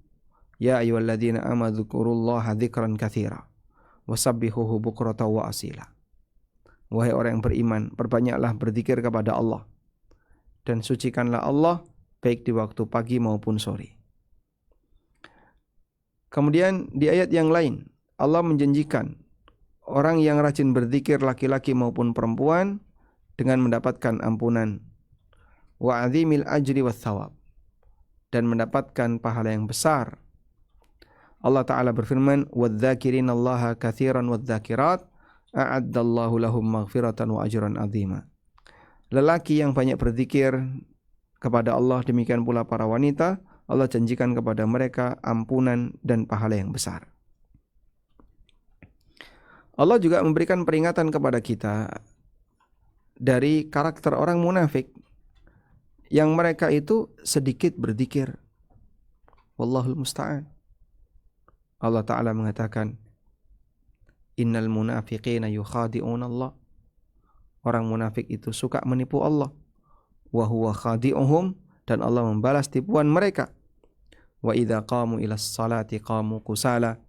S1: Ya ayyuhalladzina amanu dzkurullaha dzikran katsira, wasabbihuhu bukratan wa asila. Wahai orang yang beriman, perbanyaklah berzikir kepada Allah, dan sucikanlah Allah baik di waktu pagi maupun sore. Kemudian di ayat yang lain, Allah menjanjikan orang yang rajin berzikir, laki-laki maupun perempuan, dengan mendapatkan ampunan, wa azimil ajri was thawab, dan mendapatkan pahala yang besar. Allah Ta'ala berfirman, wadh-dhakirinallaha katsiran wadh-dhakirat a'addallahu lahum maghfiratan wa ajran azima. Lelaki yang banyak berzikir kepada Allah, demikian pula para wanita, Allah janjikan kepada mereka ampunan dan pahala yang besar. Allah juga memberikan peringatan kepada kita dari karakter orang munafik yang mereka itu sedikit berzikir. Wallahul musta'an. Allah Ta'ala mengatakan, Innal munafiqina yukhadi'un Allah. Orang munafik itu suka menipu Allah. Wa huwa khadi'uhum, dan Allah membalas tipuan mereka. Wa idza qamu ilas salati qamu kusala.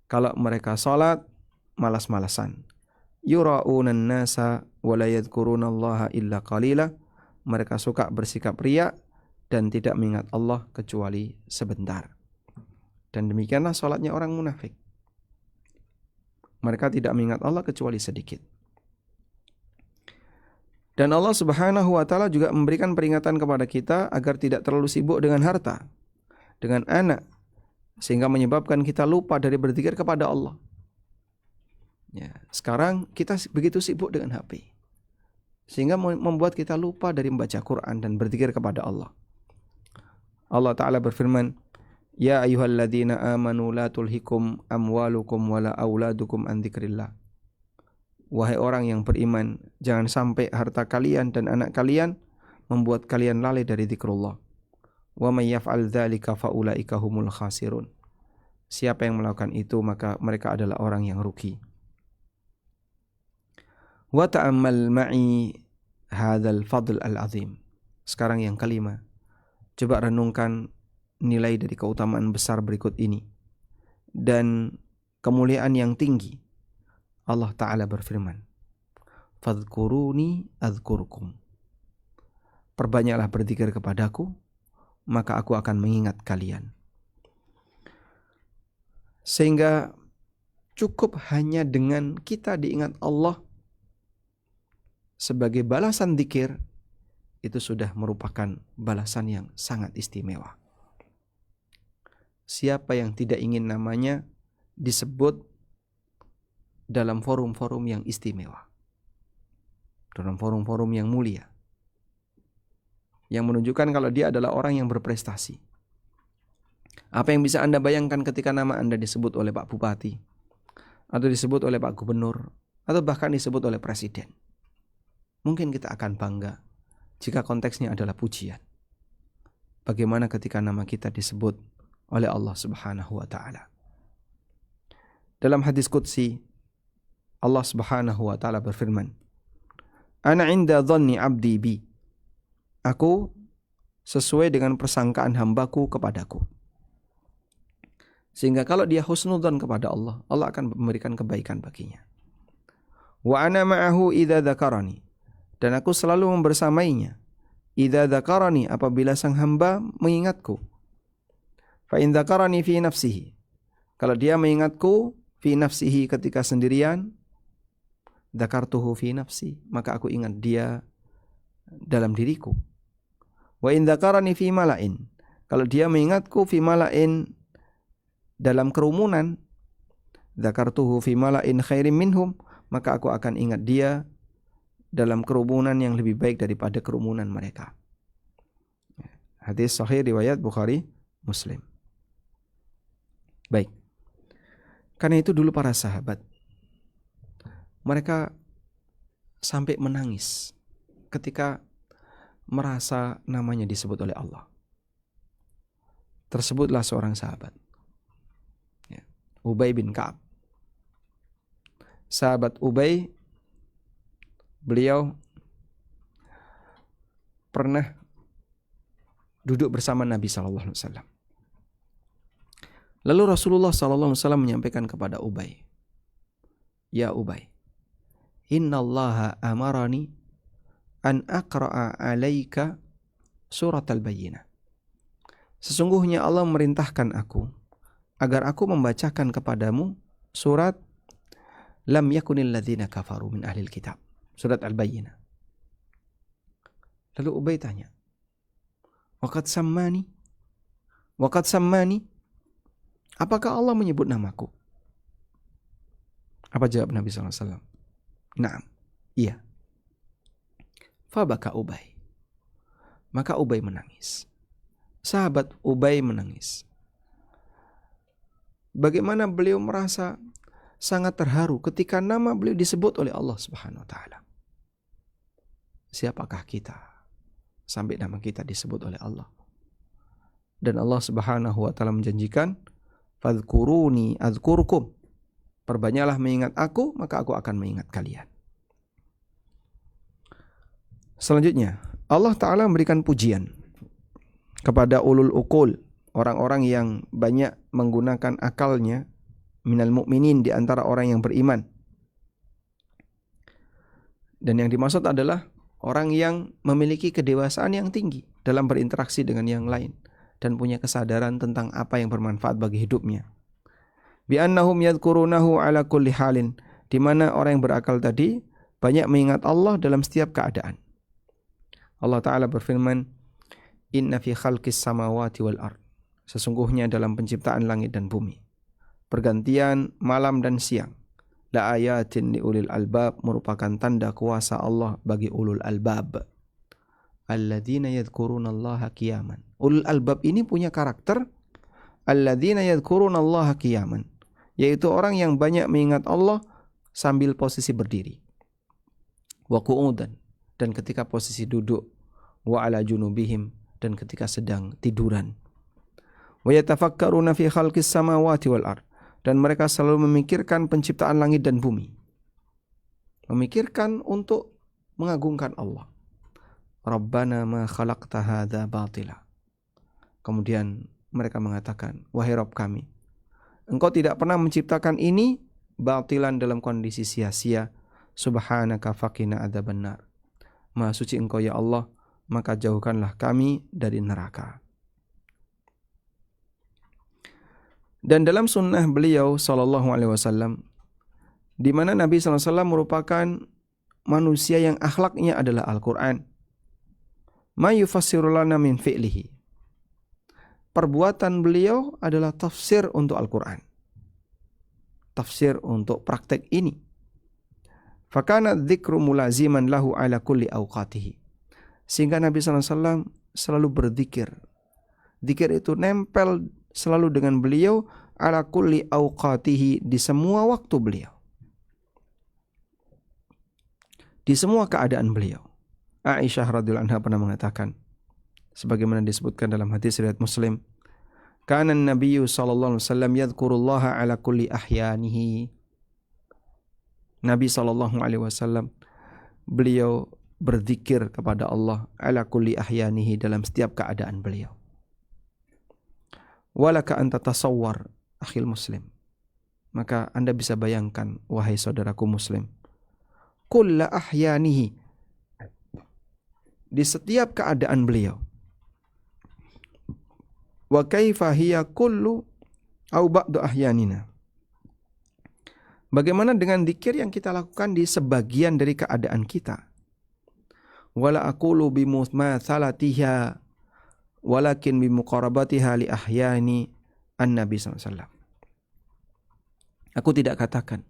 S1: Kalau mereka salat, malas-malasan. Yura'unan nasa wa la yadhkurunallaha illa qalila. Mereka suka bersikap riya dan tidak mengingat Allah kecuali sebentar. Dan demikianlah salatnya orang munafik. Mereka tidak mengingat Allah kecuali sedikit. Dan Allah Subhanahu wa Ta'ala juga memberikan peringatan kepada kita agar tidak terlalu sibuk dengan harta, dengan anak, sehingga menyebabkan kita lupa dari berzikir kepada Allah. Ya, sekarang kita begitu sibuk dengan HP, sehingga membuat kita lupa dari membaca Quran dan berzikir kepada Allah. Allah Ta'ala berfirman, Ya ayyuhalladzina amanu la tulhikum amwalukum wala auladukum an dzikrillah. Wahai orang yang beriman, jangan sampai harta kalian dan anak kalian membuat kalian lalai dari zikrullah. Wa may yaf'al dzalika fa ulaika humul khasirun. Siapa yang melakukan itu, maka mereka adalah orang yang rugi. Wa ta'ammal ma'i hadzal fadl al-azim. Sekarang yang kelima, coba renungkan nilai dari keutamaan besar berikut ini dan kemuliaan yang tinggi, Allah Ta'ala berfirman, "Fadhkuruni adzkurkum." Perbanyaklah berzikir kepadaku, maka aku akan mengingat kalian. Sehingga cukup hanya dengan kita diingat Allah sebagai balasan zikir, itu sudah merupakan balasan yang sangat istimewa. Siapa yang tidak ingin namanya disebut dalam forum-forum yang istimewa, dalam forum-forum yang mulia, yang menunjukkan kalau dia adalah orang yang berprestasi. Apa yang bisa Anda bayangkan ketika nama Anda disebut oleh Pak Bupati, atau disebut oleh Pak Gubernur, atau bahkan disebut oleh Presiden? Mungkin kita akan bangga jika konteksnya adalah pujian. Bagaimana ketika nama kita disebut oleh Allah Subhanahu wa Ta'ala? Dalam hadis qudsi, Allah Subhanahu wa Ta'ala berfirman, "Ana 'inda dhanni 'abdi bi." Aku sesuai dengan persangkaan hambaku kepadaku. Sehingga kalau dia husnudzon kepada Allah, Allah akan memberikan kebaikan baginya. "Wa ana ma'ahu idza dzakarani." Dan aku selalu membersamainya. Idza dzakarani, apabila sang hamba mengingatku. Fa in dzakarani fi nafsihi. Kalau dia mengingatku fi nafsihi ketika sendirian, dzakartuhu fi nafsi, maka aku ingat dia dalam diriku. Wa in dzakarani fi mala'in. Kalau dia mengingatku fi mala'in, dalam kerumunan, dzakartuhu fi mala'in khairim minhum, maka aku akan ingat dia dalam kerumunan yang lebih baik daripada kerumunan mereka. Hadis sahih riwayat Bukhari, Muslim. Baik. Karena itu dulu para sahabat, mereka sampai menangis ketika merasa namanya disebut oleh Allah. Tersebutlah seorang sahabat, Ubay bin Ka'ab. Sahabat Ubay, beliau pernah duduk bersama Nabi SAW. Lalu Rasulullah SAW menyampaikan kepada Ubay, "Ya Ubay, innallaha amarani an aqra'a alaika surat al-bayyinah." Sesungguhnya Allah memerintahkan aku agar aku membacakan kepadamu surat lam yakunil ladzina kafaru min ahlil kitab, surat al-bayyinah. Lalu Ubay tanya, Waqad sammani, apakah Allah menyebut namaku? Apa jawab Nabi SAW? Naam, iya. Fabaka Ubay. Maka Ubay menangis. Sahabat Ubay menangis. Bagaimana beliau merasa sangat terharu ketika nama beliau disebut oleh Allah Subhanahu wa Ta'ala. Siapakah kita sampai nama kita disebut oleh Allah? Dan Allah Subhanahu wa Ta'ala menjanjikan, "Fadhkuruni adzkurkum." Perbanyaklah mengingat aku, maka aku akan mengingat kalian. Selanjutnya, Allah Ta'ala memberikan pujian kepada ulul uqul, orang-orang yang banyak menggunakan akalnya, minal mu'minin, di antara orang yang beriman. Dan yang dimaksud adalah orang yang memiliki kedewasaan yang tinggi dalam berinteraksi dengan yang lain dan punya kesadaran tentang apa yang bermanfaat bagi hidupnya. Bi annahum yadhkurunahu ala kulli halin, di mana orang yang berakal tadi banyak mengingat Allah dalam setiap keadaan. Allah Ta'ala berfirman, "Inna fi khalqis samawati wal ard." Sesungguhnya dalam penciptaan langit dan bumi, pergantian malam dan siang, la ayatin li ulil albab, merupakan tanda kuasa Allah bagi ulul albab. Alladzina yadhkurunallaha qiyaman. Ulul albab ini punya karakter alladzina yadhkurunallaha qiyaman, yaitu orang yang banyak mengingat Allah sambil posisi berdiri. Wa qu'udan, dan ketika posisi duduk. Wa ala junubihim, dan ketika sedang tiduran. Wa yatafakkaruna fi khalqis samawati wal ard, dan mereka selalu memikirkan penciptaan langit dan bumi. Memikirkan untuk mengagungkan Allah. Rabbana ma khalaqta hadza batila. Kemudian Mereka mengatakan, wahai Rabb kami, Engkau tidak pernah menciptakan ini batilan dalam kondisi sia-sia. Subhanaka faqina adzabannar. Maha suci Engkau ya Allah, maka jauhkanlah kami dari neraka. Dan dalam sunnah beliau sallallahu alaihi wasallam, di mana Nabi sallallahu alaihi wasallam merupakan manusia yang akhlaknya adalah Al-Qur'an. Ma yufassiru lana min fi'lihi. Perbuatan beliau adalah tafsir untuk Al-Qur'an. Tafsir untuk praktek ini. Fakana dzikru mulaziman lahu ala kulli awqatihi. Sehingga Nabi sallallahu alaihi wasallam selalu berzikir. Zikir itu nempel selalu dengan beliau ala kulli awqatihi, di semua waktu beliau. Di semua keadaan beliau. Aisyah radhiyallahu anha pernah mengatakan, sebagaimana disebutkan dalam hadis riwayat Muslim, kana an-nabiyyu sallallahu alaihi wasallam yadhkurullaha ala kulli ahyanihi. Nabi sallallahu alaihi wasallam beliau berzikir kepada Allah ala kulli ahyanihi, dalam setiap keadaan beliau. Walaka anta tasawwar akhil muslim. Maka Anda bisa bayangkan, wahai saudaraku muslim, kulla ahyanihi, di setiap keadaan beliau. Wa kaifa hiya kullu au ba'du ahyanina. Bagaimana dengan zikir yang kita lakukan di sebagian dari keadaan kita? Wala aqulu bimumatsalatiha walakin bimuqarabatiha li ahyani an-nabi sallallahu alaihi wasallam. Aku tidak katakan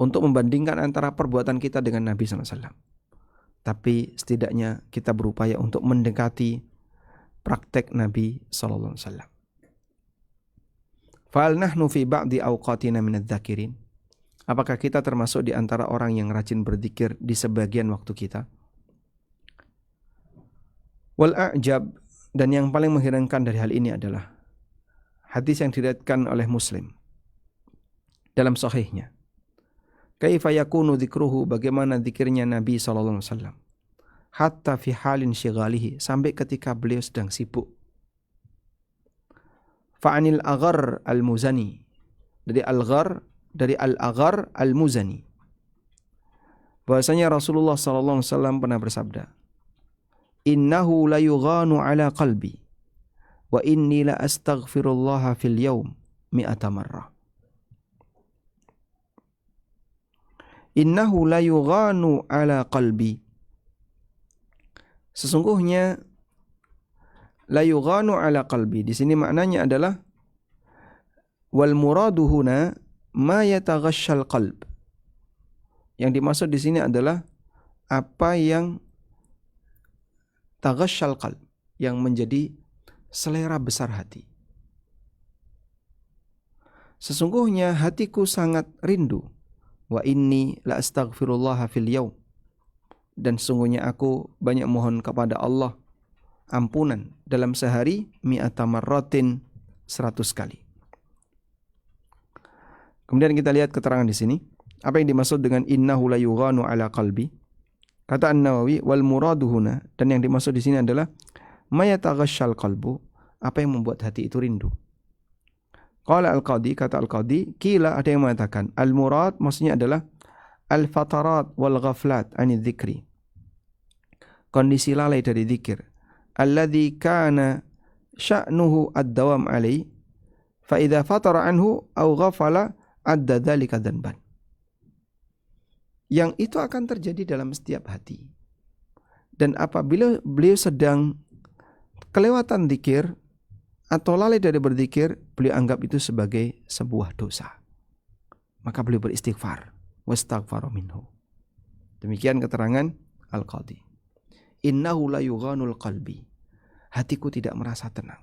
S1: untuk membandingkan antara perbuatan kita dengan Nabi sallallahu alaihi wasallam. Tapi setidaknya kita berupaya untuk mendekati praktek Nabi sallallahu alaihi wasallam. Fa'al nahnu fi ba'di awqatina minadz-dzakirin. Apakah kita termasuk di antara orang yang rajin berzikir di sebagian waktu kita? Wal a'jab, dan yang paling mengherankan dari hal ini adalah hadis yang diriwayatkan oleh Muslim dalam sahihnya. Kaifa yakunu dzikruhu, bagaimana zikirnya Nabi sallallahu alaihi wasallam, hatta fi halin syighalihi, sampai ketika beliau sedang sibuk. Fa'anil Aghar al-Muzani, dari Al-Aghar al-Muzani, bahwasanya Rasulullah sallallahu alaihi wasallam pernah bersabda, innahu la yughanu ala qalbi wa inni la astaghfirullah fil yawm 100 marrah. Innahu la yughanu ala qalbi, sesungguhnya la yughanu ala qalbi di sini maknanya adalah wal muradu huna ma yataghashshal qalb. Yang dimaksud di sini adalah apa yang taghashshal qalb, yang menjadi selera besar hati. Sesungguhnya hatiku sangat rindu. Wa inni la astaghfirullah fil yaum, dan sesungguhnya aku banyak mohon kepada Allah ampunan dalam sehari 100 marratin, 100 kali. Kemudian kita lihat keterangan di sini, apa yang dimaksud dengan innahu la yughanu ala qalbi. Kata An-Nawawi, wal muradu huna, dan yang dimaksud di sini adalah mayataghashshal qalbu, apa yang membuat hati itu rindu. Qala al-Qadi, kata al-Qadi, kila, ada yang mengatakan al-murad maksudnya adalah al-fatarat wal ghaflat anil dzikri, kondisi lalai dari zikir, alladzi kana sya'nuhu ad-dawam alaihi fa idza fatara anhu aw ghafala adda dzalika dzanban, yang itu akan terjadi dalam setiap hati. Dan apabila beliau sedang kelewatan zikir atau lalai dari berzikir, beliau anggap itu sebagai sebuah dosa. Maka beliau beristighfar, wastaghfara minhu. Demikian keterangan Al-Qadi. Innahu la yughanul qalbi. Hatiku tidak merasa tenang.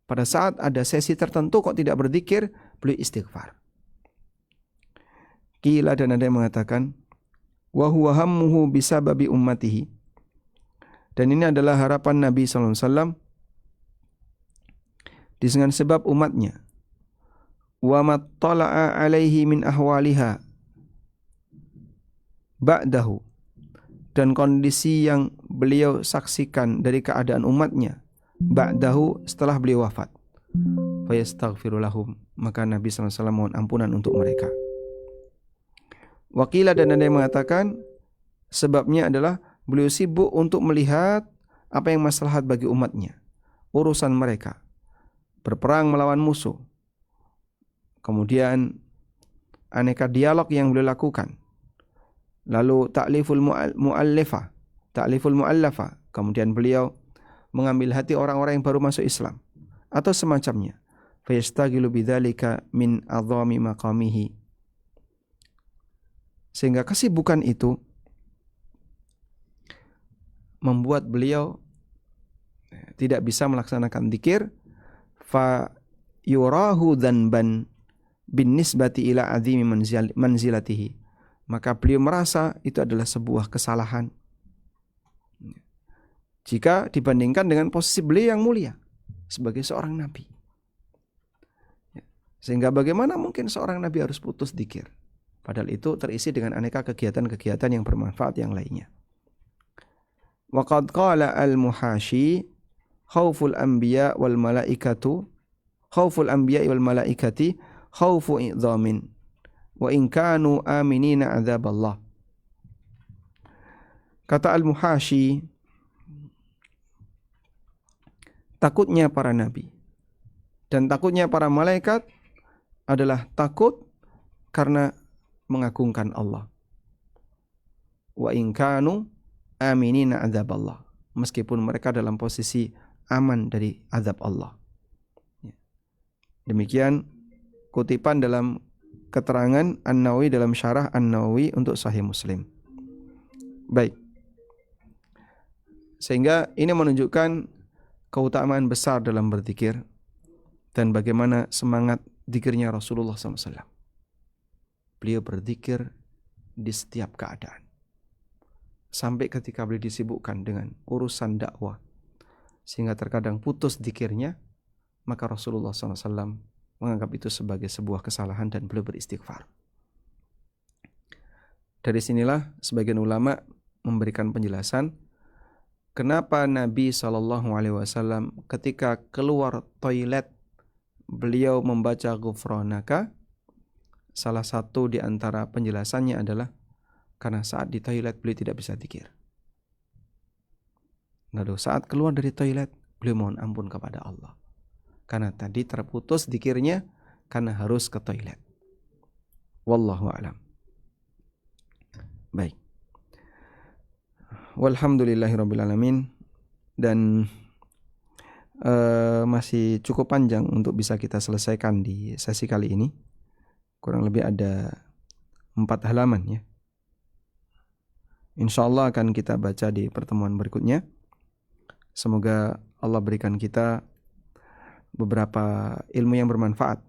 S1: Pada saat ada sesi tertentu kok tidak berzikir, beliau istighfar. Qila, dan ada yang mengatakan wa huwa hammuhu bisababi ummatihi. Dan ini adalah harapan Nabi sallallahu alaihi wasallam dengan sebab umatnya. Wa mattala'a alaihi min ahwaliha ba'dahu, dan kondisi yang beliau saksikan dari keadaan umatnya ba'dahu, setelah beliau wafat. fayastaghfiru lahum, maka Nabi SAW mohon ampunan untuk mereka. Waqilah, dan ada yang mengatakan sebabnya adalah beliau sibuk untuk melihat apa yang maslahat bagi umatnya, urusan mereka, berperang melawan musuh. Kemudian aneka dialog yang beliau lakukan. Lalu ta'liful mu'allafa, kemudian beliau mengambil hati orang-orang yang baru masuk Islam atau semacamnya. Fayastagilu bidzalika min a'dhami maqamihi, sehingga kesibukan itu membuat beliau tidak bisa melaksanakan zikir. Fa yurahu dzanban bin nisbati ila azimi manzilatihi, maka beliau merasa itu adalah sebuah kesalahan jika dibandingkan dengan posisi beliau yang mulia sebagai seorang nabi. Sehingga bagaimana mungkin seorang nabi harus putus zikir, padahal itu terisi dengan aneka kegiatan-kegiatan yang bermanfaat yang lainnya. Wa qad qala al-Muhashi khauful anbiya wal malaikati khaufu idzamin wa in kanu aminina adzaballah. Kata al-Muhashi, takutnya para nabi dan takutnya para malaikat adalah takut karena mengagungkan Allah. Wa in kanu aminina adzaballah, meskipun mereka dalam posisi aman dari azab Allah. Demikian kutipan dalam keterangan An-Nawawi dalam syarah An-Nawawi untuk Sahih Muslim. Baik. Sehingga ini menunjukkan keutamaan besar dalam berzikir dan bagaimana semangat zikirnya Rasulullah SAW. Beliau berzikir di setiap keadaan. Sampai ketika beliau disibukkan dengan urusan dakwah sehingga terkadang putus zikirnya, maka Rasulullah SAW menganggap itu sebagai sebuah kesalahan dan beliau beristighfar. Dari sinilah sebagian ulama memberikan penjelasan kenapa Nabi SAW ketika keluar toilet beliau membaca ghufranaka. Salah satu di antara penjelasannya adalah karena saat di toilet beliau tidak bisa zikir. Lalu saat keluar dari toilet beliau mohon ampun kepada Allah, karena tadi terputus zikirnya karena harus ke toilet. Wallahu a'lam. Baik. Walhamdulillahirabbil alamin. Dan masih cukup panjang untuk bisa kita selesaikan di sesi kali ini. Kurang lebih ada 4 halaman ya. InsyaAllah akan kita baca di pertemuan berikutnya. Semoga Allah berikan kita beberapa ilmu yang bermanfaat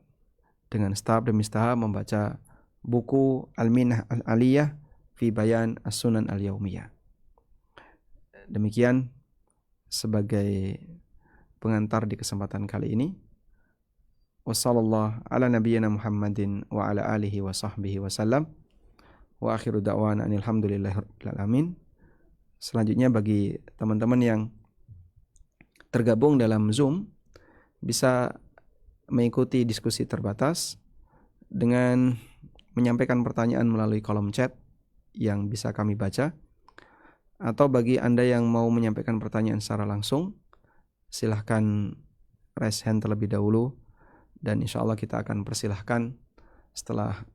S1: dengan tahap demi tahap membaca buku Al-Minah Al-Aliyah fi Bayan As-Sunan Al-Yaumiyah. Demikian sebagai pengantar di kesempatan kali ini. Wassallallahu ala nabiyyina Muhammadin wa ala alihi wa sahbihi wasallam. Wa akhiru da'wana alhamdulillahirabbil alamin. Selanjutnya bagi teman-teman yang tergabung dalam Zoom bisa mengikuti diskusi terbatas dengan menyampaikan pertanyaan melalui kolom chat yang bisa kami baca. Atau bagi Anda yang mau menyampaikan pertanyaan secara langsung, silahkan raise hand terlebih dahulu dan insya Allah kita akan persilahkan setelah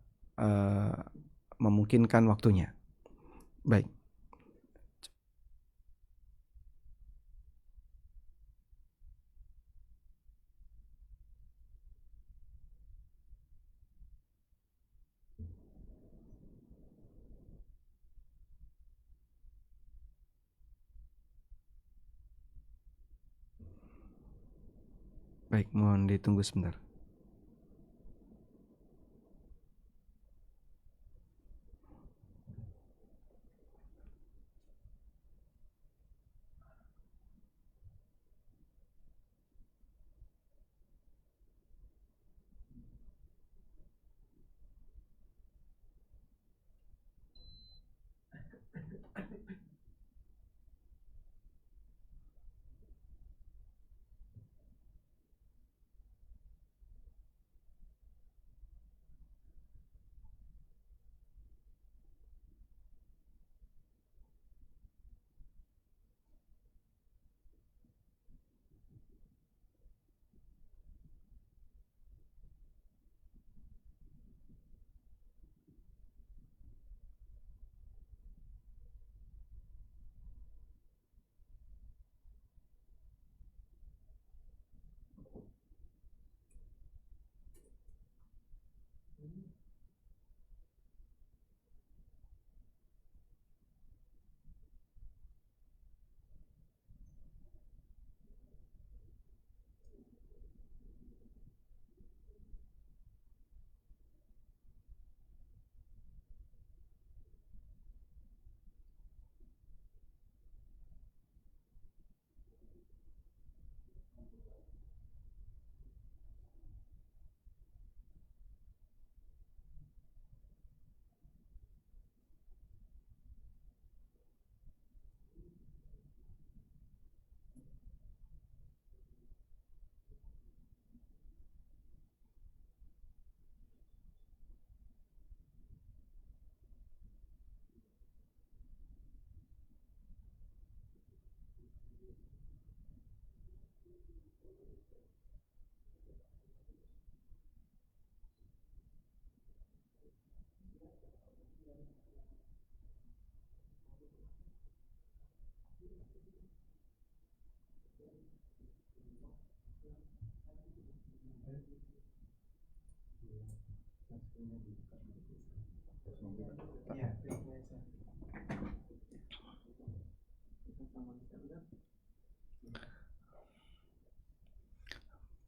S1: memungkinkan waktunya. Baik. Baik, mohon ditunggu sebentar.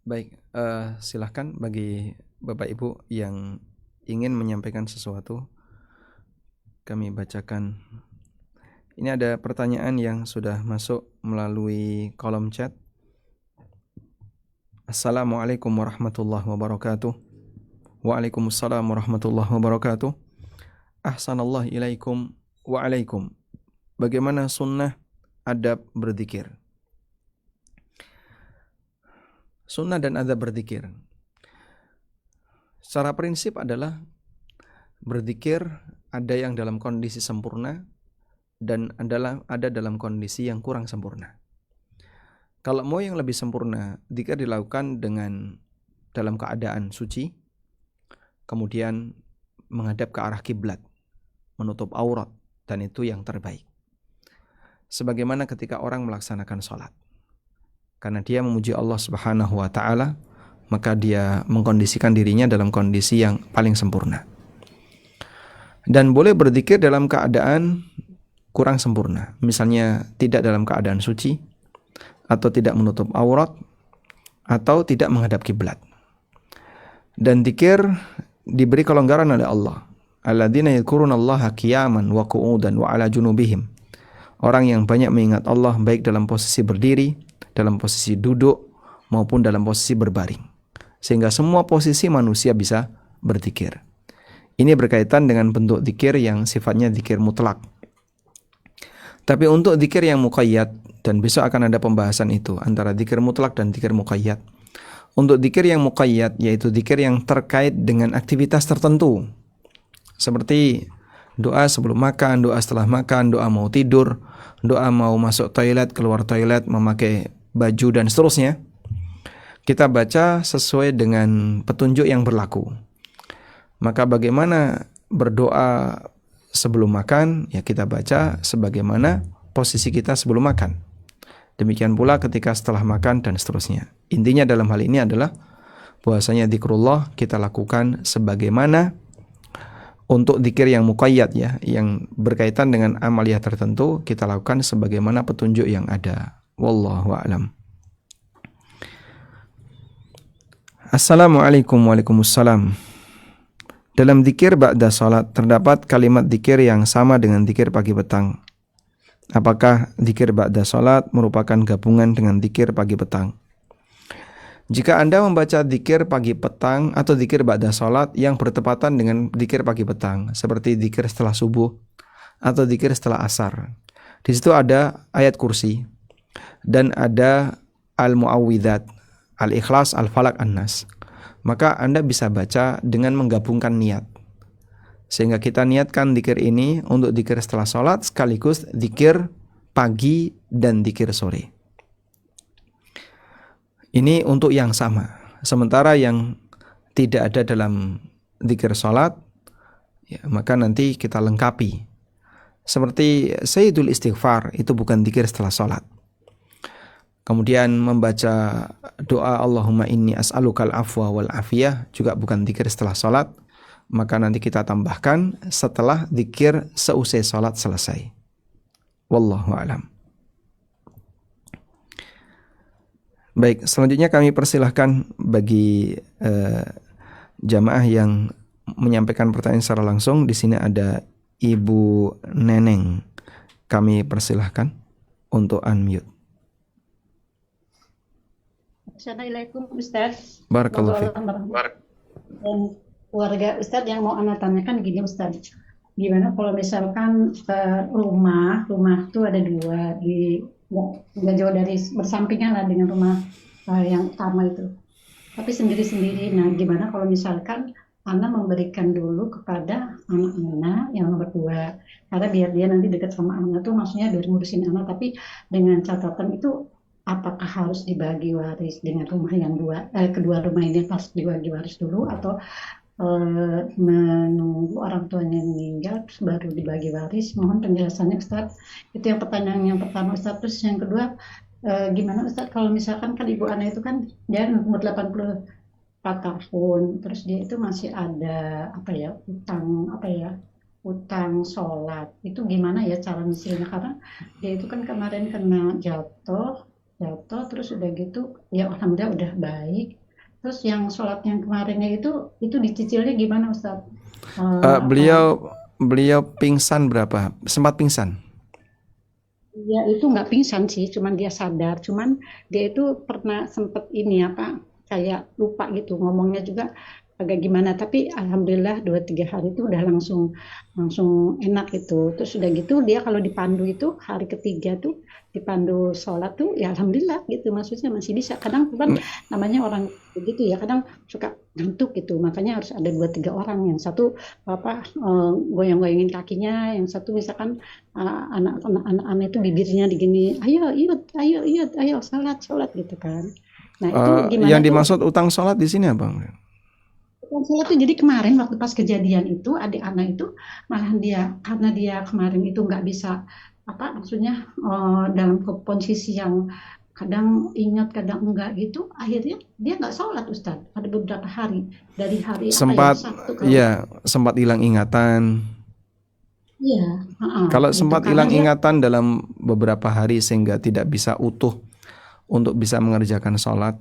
S1: Baik, silahkan bagi Bapak Ibu yang ingin menyampaikan sesuatu, kami bacakan. Ini ada pertanyaan yang sudah masuk melalui kolom chat. Assalamualaikum warahmatullahi wabarakatuh. Waalaikumsalam warahmatullahi wabarakatuh. Ahsanallah ilaikum wa alaikum. Bagaimana sunnah adab berzikir? Sunnah dan adab berzikir secara prinsip adalah berzikir ada yang dalam kondisi sempurna dan ada dalam kondisi yang kurang sempurna. Kalau mau yang lebih sempurna, zikir dilakukan dalam keadaan suci, kemudian menghadap ke arah kiblat, menutup aurat, dan itu yang terbaik. Sebagaimana ketika orang melaksanakan sholat, karena dia memuji Allah Subhanahu wa ta'ala, maka dia mengkondisikan dirinya dalam kondisi yang paling sempurna. Dan boleh berzikir dalam keadaan kurang sempurna, misalnya tidak dalam keadaan suci, atau tidak menutup aurat, atau tidak menghadap kiblat. Dan zikir diberi kelonggaran oleh Allah. Alladzina yadhkurunallaha qiyaman wa qu'udan wa ala junubihim. Orang yang banyak mengingat Allah baik dalam posisi berdiri, dalam posisi duduk, maupun dalam posisi berbaring. Sehingga semua posisi manusia bisa berzikir. Ini berkaitan dengan bentuk zikir yang sifatnya zikir mutlak. Tapi untuk zikir yang muqayyad, dan besok akan ada pembahasan itu antara zikir mutlak dan zikir muqayyad. Untuk zikir yang muqayyad, yaitu zikir yang terkait dengan aktivitas tertentu. Seperti doa sebelum makan, doa setelah makan, doa mau tidur, doa mau masuk toilet, keluar toilet, memakai baju, dan seterusnya. Kita baca sesuai dengan petunjuk yang berlaku. Maka bagaimana berdoa sebelum makan, ya kita baca sebagaimana posisi kita sebelum makan. Demikian pula ketika setelah makan dan seterusnya. Intinya dalam hal ini adalah bahwasanya zikrullah kita lakukan sebagaimana untuk zikir yang muqayyad, ya, yang berkaitan dengan amaliyah tertentu, kita lakukan sebagaimana petunjuk yang ada. Wallahu a'lam. Assalamualaikum waalaikumsalam. Dalam zikir ba'da salat terdapat kalimat zikir yang sama dengan zikir pagi petang. Apakah zikir ba'da salat merupakan gabungan dengan zikir pagi petang? Jika Anda membaca zikir pagi petang atau zikir ba'da salat yang bertepatan dengan zikir pagi petang, seperti zikir setelah subuh atau zikir setelah asar, di situ ada ayat kursi dan ada al-mu'awwidzat, al-ikhlas, al-falak, an-nas. Maka Anda bisa baca dengan menggabungkan niat. Sehingga kita niatkan zikir ini untuk zikir setelah sholat sekaligus zikir pagi dan zikir sore. Ini untuk yang sama. Sementara yang tidak ada dalam zikir sholat, ya, maka nanti kita lengkapi. Seperti Sayyidul Istighfar, itu bukan zikir setelah sholat. Kemudian membaca doa Allahumma inni as'alukal afwa wal afiyah juga bukan zikir setelah sholat. Maka nanti kita tambahkan setelah zikir seusai sholat selesai. Wallahu a'lam. Baik, selanjutnya kami persilahkan bagi jamaah yang menyampaikan pertanyaan secara langsung. Di sini ada Ibu Neneng. Kami persilahkan untuk unmute.
S2: Assalamualaikum Ustaz.
S1: Barakallahu fiik.
S2: Dan warga Ustaz yang mau Anda tanyakan gini Ustaz. Gimana kalau misalkan rumah itu ada dua, nggak jauh dari bersampingan lah dengan rumah yang utama itu. Tapi sendiri-sendiri. Nah, gimana kalau misalkan Anda memberikan dulu kepada anak-anak yang nomor 2, karena biar dia nanti dekat sama anak tuh, maksudnya biar ngurusin anak, tapi dengan catatan itu apakah harus dibagi waris dengan rumah yang kedua rumah ini pas dibagi waris dulu, atau menunggu orang tuanya meninggal terus baru dibagi waris? Mohon penjelasannya Ustaz. Itu yang pertanyaan yang pertama Ustaz. Terus yang kedua, gimana Ustaz kalau misalkan kan ibu Ana itu kan dia umur 80 4 tahun, terus dia itu masih ada apa ya, utang apa ya, utang sholat. Itu gimana ya cara nyicilnya? Karena dia itu kan kemarin kena jatuh, jatuh terus udah gitu, ya alhamdulillah udah baik. Terus yang sholat yang kemarinnya itu dicicilnya gimana Ustaz? Apa
S1: Beliau pingsan berapa? Sempat pingsan.
S2: dia itu nggak pingsan sih, cuman dia sadar, cuman dia itu pernah sempet ini apa kayak lupa gitu ngomongnya juga agak gimana, tapi alhamdulillah 2-3 hari itu udah langsung langsung enak gitu. Terus udah gitu dia kalau dipandu itu hari ketiga tuh dipandu sholat tuh ya alhamdulillah gitu, maksudnya masih bisa. Kadang kan namanya orang begitu ya, kadang suka ngantuk gitu, makanya harus ada 2-3 orang, yang satu apa goyang-goyangin kakinya, yang satu misalkan anak-anak itu bibirnya digini, ayo yuk, ayo yuk, ayo salat salat gitu kan. Nah itu gimana
S1: Yang
S2: tuh?
S1: dimaksud utang sholat di sini apa?
S2: Yang salah tuh jadi kemarin waktu pas kejadian itu adik anak itu malah dia, karena dia kemarin itu nggak bisa apa maksudnya dalam posisi yang kadang ingat kadang enggak gitu, akhirnya dia nggak sholat Ustadz ada beberapa hari, dari hari apa ya,
S1: Sempat,
S2: Sabtu kalau nggak.
S1: ya, sempat hilang ingatan.
S2: Iya, heeh,
S1: Kalau
S2: gitu
S1: sempat
S2: karena
S1: hilang
S2: dia
S1: ingatan dalam beberapa hari sehingga tidak bisa utuh untuk bisa mengerjakan sholat,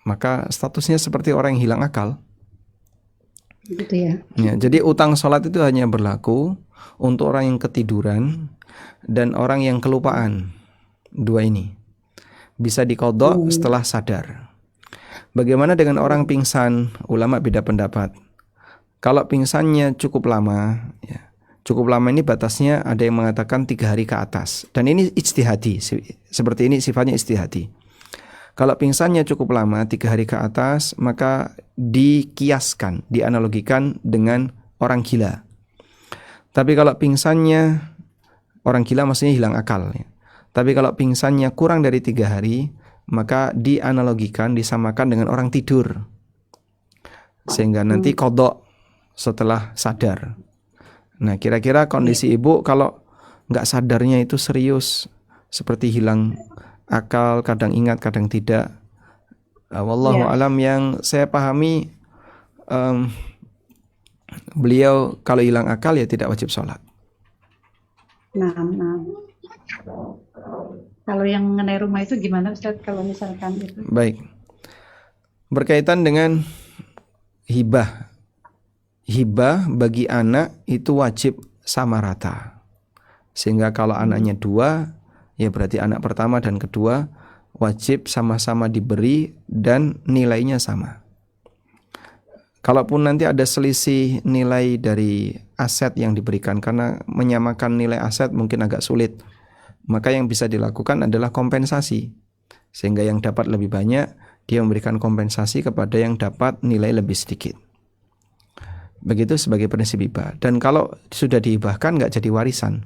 S1: maka statusnya seperti orang yang hilang akal.
S2: gitu ya.
S1: Ya, jadi utang sholat itu hanya berlaku untuk orang yang ketiduran dan orang yang kelupaan. Dua ini bisa diqadha
S2: Hmm,
S1: setelah sadar. Bagaimana dengan orang pingsan? Ulama beda pendapat. Kalau pingsannya cukup lama, ya, cukup lama ini batasnya ada yang mengatakan 3 hari ke atas. Dan ini ijtihadi, seperti ini sifatnya ijtihadi. Kalau pingsannya cukup lama, 3 hari ke atas, maka dikiaskan, dianalogikan dengan orang gila. Tapi kalau pingsannya, orang gila maksudnya hilang akal, ya. Tapi kalau pingsannya kurang dari 3 hari, maka dianalogikan, disamakan dengan orang tidur. Sehingga nanti qadha setelah sadar. Nah, kira-kira kondisi ibu kalau nggak sadarnya itu serius, seperti hilang akal, kadang ingat, kadang tidak. Wallahu
S2: ya.
S1: alam, yang saya pahami, em, beliau kalau hilang akal ya tidak wajib sholat.
S2: Nah, kalau yang mengenai rumah itu gimana Ustadz kalau misalkan itu?
S1: Baik, berkaitan dengan hibah. Hibah bagi anak itu wajib sama rata. Sehingga kalau anaknya 2, ya berarti anak pertama dan kedua wajib sama-sama diberi dan nilainya sama. Kalaupun nanti ada selisih nilai dari aset yang diberikan, karena menyamakan nilai aset mungkin agak sulit, maka yang bisa dilakukan adalah kompensasi. Sehingga yang dapat lebih banyak, dia memberikan kompensasi kepada yang dapat nilai lebih sedikit. Begitu sebagai prinsip hibah. Dan kalau sudah dihibahkan nggak jadi warisan.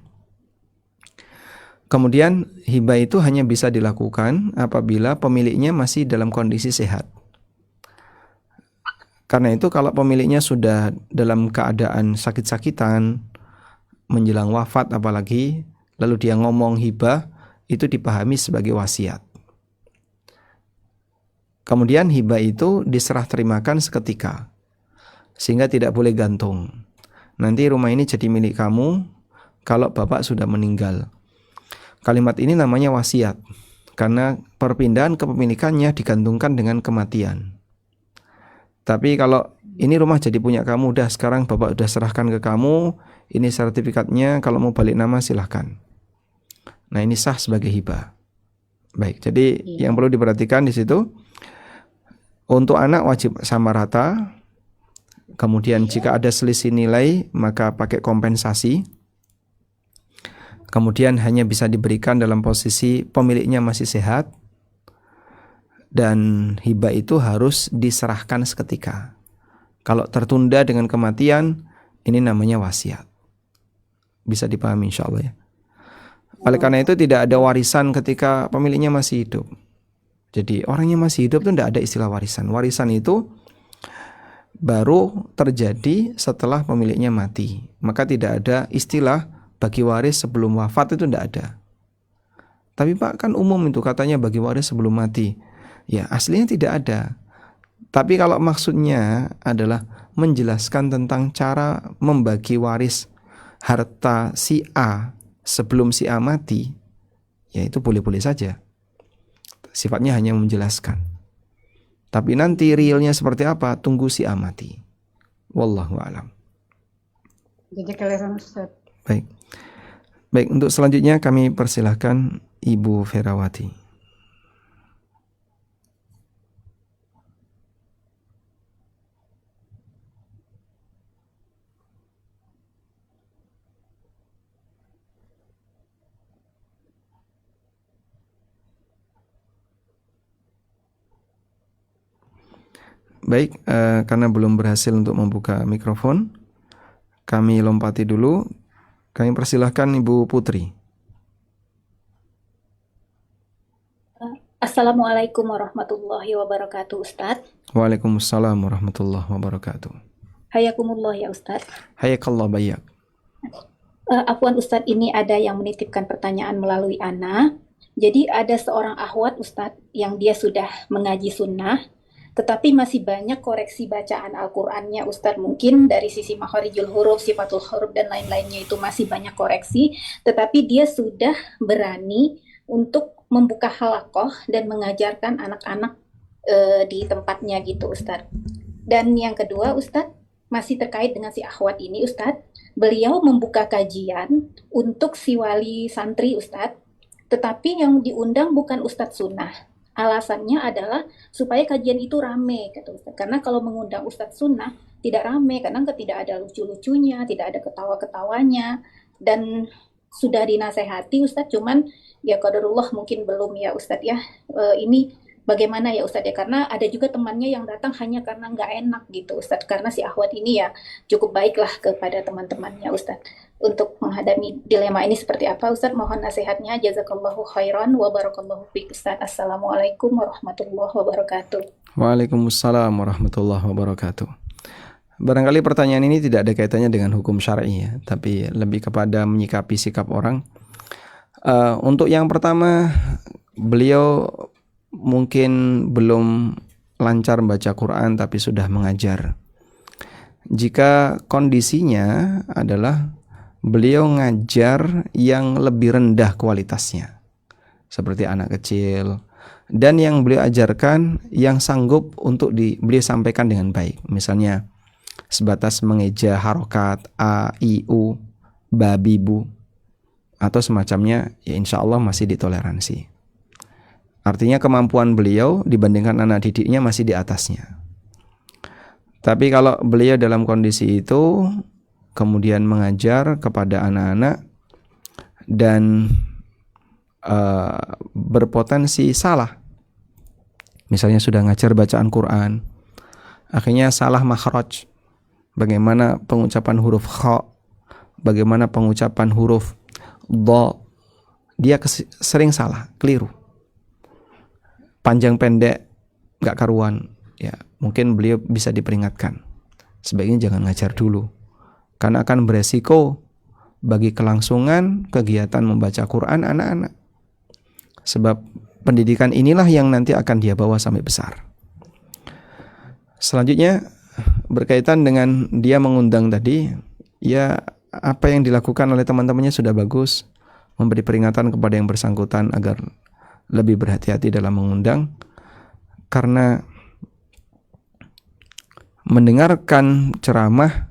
S1: Kemudian hibah itu hanya bisa dilakukan apabila pemiliknya masih dalam kondisi sehat. Karena itu kalau pemiliknya sudah dalam keadaan sakit-sakitan, menjelang wafat apalagi, lalu dia ngomong hibah, itu dipahami sebagai wasiat. Kemudian hibah itu diserah terimakan seketika, sehingga tidak boleh gantung. Nanti rumah ini jadi milik kamu kalau bapak sudah meninggal. Kalimat ini namanya wasiat, karena perpindahan kepemilikannya digantungkan dengan kematian. Tapi kalau ini rumah jadi punya kamu, udah sekarang bapak udah serahkan ke kamu, ini sertifikatnya, kalau mau balik nama silahkan. Nah, ini sah sebagai hibah. Baik, jadi yang perlu diperhatikan di situ, untuk anak wajib sama rata. Kemudian jika ada selisih nilai, maka pakai kompensasi. Kemudian hanya bisa diberikan dalam posisi pemiliknya masih sehat. Dan hibah itu harus diserahkan seketika. Kalau tertunda dengan kematian, ini namanya wasiat. Bisa dipahami insya Allah ya. Oleh karena itu tidak ada warisan ketika pemiliknya masih hidup. Jadi orangnya masih hidup itu tidak ada istilah warisan. Warisan itu baru terjadi setelah pemiliknya mati. Maka tidak ada istilah bagi waris sebelum wafat, itu tidak ada. Tapi Pak, kan umum itu katanya bagi waris sebelum mati. Ya, aslinya tidak ada. Tapi kalau maksudnya adalah menjelaskan tentang cara membagi waris harta si A sebelum si A mati, ya itu boleh-boleh saja. Sifatnya hanya menjelaskan. Tapi nanti realnya seperti apa, tunggu si A mati. Wallahu a'lam.
S2: Jadi kelihatan Ustaz.
S1: Baik. Baik, untuk selanjutnya kami persilahkan Ibu Ferawati. Baik, karena belum berhasil untuk membuka mikrofon, kami lompati dulu. Kami persilahkan Ibu Putri.
S3: Assalamualaikum warahmatullahi wabarakatuh, Ustadz.
S1: Waalaikumsalam warahmatullahi wabarakatuh.
S3: Hayakumullah ya Ustadz.
S1: Hayakallah bayak.
S3: Afwan Ustadz, ini ada yang menitipkan pertanyaan melalui Ana. Jadi ada seorang akhwat Ustadz yang dia sudah mengaji sunnah, tetapi masih banyak koreksi bacaan Al-Qur'annya Ustadz. Mungkin dari sisi makharijul huruf, sifatul huruf, dan lain-lainnya itu masih banyak koreksi, tetapi dia sudah berani untuk membuka halaqah dan mengajarkan anak-anak di tempatnya gitu Ustadz. Dan yang kedua Ustadz, masih terkait dengan si akhwat ini Ustadz, beliau membuka kajian untuk si wali santri Ustadz, tetapi yang diundang bukan Ustadz sunnah. Alasannya adalah supaya kajian itu rame, kata Ustadz. Karena kalau mengundang Ustadz sunnah tidak rame, karena tidak ada lucu-lucunya, tidak ada ketawa-ketawanya, dan sudah dinasehati Ustadz, cuman ya qadarullah mungkin belum ya Ustadz ya. Ini bagaimana ya Ustadz ya, karena ada juga temannya yang datang hanya karena nggak enak gitu Ustadz, karena si akhwat ini ya cukup baiklah kepada teman-temannya Ustadz. Untuk menghadapi dilema ini seperti apa Ustadz, mohon nasihatnya. Jazakallahu khairan wa barakallahu fiik Ustadz. Assalamualaikum warahmatullahi wabarakatuh.
S1: Waalaikumsalam warahmatullahi wabarakatuh. Barangkali pertanyaan ini tidak ada kaitannya dengan hukum syar'i ya, tapi lebih kepada menyikapi sikap orang. Untuk yang pertama, beliau mungkin belum lancar membaca Quran tapi sudah mengajar. Jika kondisinya adalah beliau ngajar yang lebih rendah kualitasnya, seperti anak kecil, dan yang beliau ajarkan yang sanggup untuk beliau sampaikan dengan baik, misalnya sebatas mengeja harokat a, i, u, babi, bu, atau semacamnya, ya insya Allah masih ditoleransi. Artinya kemampuan beliau dibandingkan anak didiknya masih di atasnya. Tapi kalau beliau dalam kondisi itu kemudian mengajar kepada anak-anak dan berpotensi salah, misalnya sudah ngajar bacaan Quran, akhirnya salah makhraj, bagaimana pengucapan huruf kha, bagaimana pengucapan huruf dha, dia sering salah, keliru, panjang pendek nggak karuan, ya mungkin beliau bisa diperingatkan, sebaiknya jangan ngajar dulu, karena akan beresiko bagi kelangsungan kegiatan membaca Quran anak-anak. Sebab pendidikan inilah yang nanti akan dia bawa sampai besar. Selanjutnya berkaitan dengan dia mengundang tadi, ya apa yang dilakukan oleh teman-temannya sudah bagus, memberi peringatan kepada yang bersangkutan agar lebih berhati-hati dalam mengundang, karena mendengarkan ceramah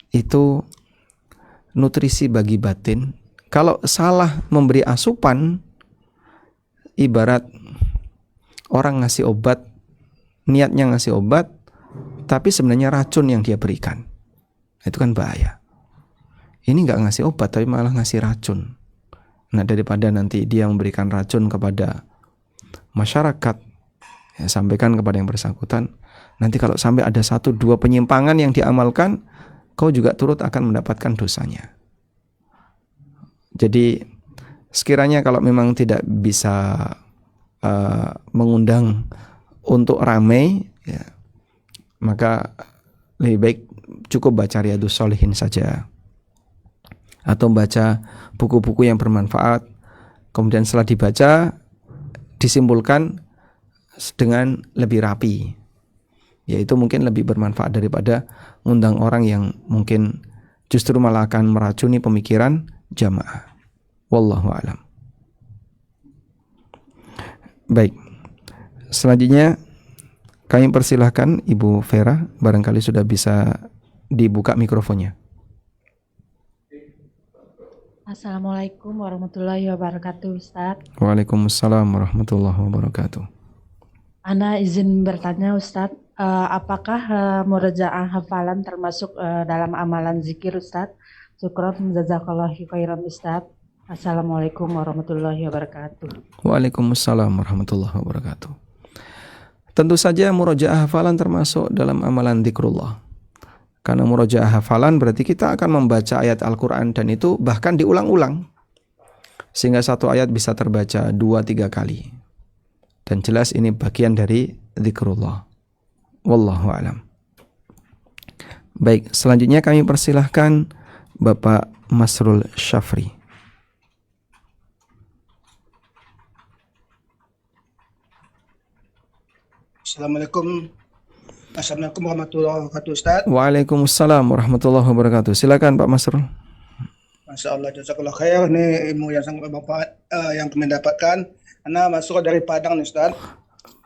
S1: itu nutrisi bagi batin. Kalau salah memberi asupan, ibarat orang ngasih obat, niatnya ngasih obat, tapi sebenarnya racun yang dia berikan. Itu kan bahaya. Ini nggak ngasih obat, tapi malah ngasih racun. Nah, daripada nanti dia memberikan racun kepada masyarakat, ya, sampaikan kepada yang bersangkutan. Nanti kalau sampai ada 1-2 penyimpangan yang diamalkan, kau juga turut akan mendapatkan dosanya. Jadi sekiranya kalau memang tidak bisa mengundang untuk ramai, ya, maka lebih baik cukup baca Riyadhus Shalihin saja, atau baca buku-buku yang bermanfaat. Kemudian setelah dibaca, disimpulkan dengan lebih rapi. yaitu mungkin lebih bermanfaat daripada ngundang orang yang mungkin justru malah akan meracuni pemikiran jamaah. Wallahu a'lam. Baik, selanjutnya kami persilahkan Ibu Vera, barangkali sudah bisa dibuka mikrofonnya.
S4: Assalamualaikum warahmatullahi wabarakatuh, Ustadz.
S1: Waalaikumsalam warahmatullahi wabarakatuh.
S4: Ana izin bertanya, Ustadz, apakah murojaah hafalan termasuk dalam amalan zikir, Ustadz? Syukron, jazakallahu khairan, Ustadz. Assalamualaikum warahmatullahi wabarakatuh.
S1: Waalaikumsalam warahmatullahi wabarakatuh. Tentu saja murojaah hafalan termasuk dalam amalan zikrullah. Karena murojaah hafalan berarti kita akan membaca ayat Al-Quran dan itu bahkan diulang-ulang. Sehingga satu ayat bisa terbaca 2-3 kali. Dan jelas ini bagian dari zikrullah. Wallahu a'lam. Baik, selanjutnya kami persilahkan Bapak Masrul Syafri.
S5: Assalamualaikum warahmatullahi wabarakatuh, Ustaz.
S1: Waalaikumsalam warahmatullahi wabarakatuh. Silakan Pak Masrul.
S5: Masya Allah, jazakallah khair. Ini ilmu yang sangat bermanfaat yang kami dapatkan. Ana masuk dari Padang nih, Ustaz.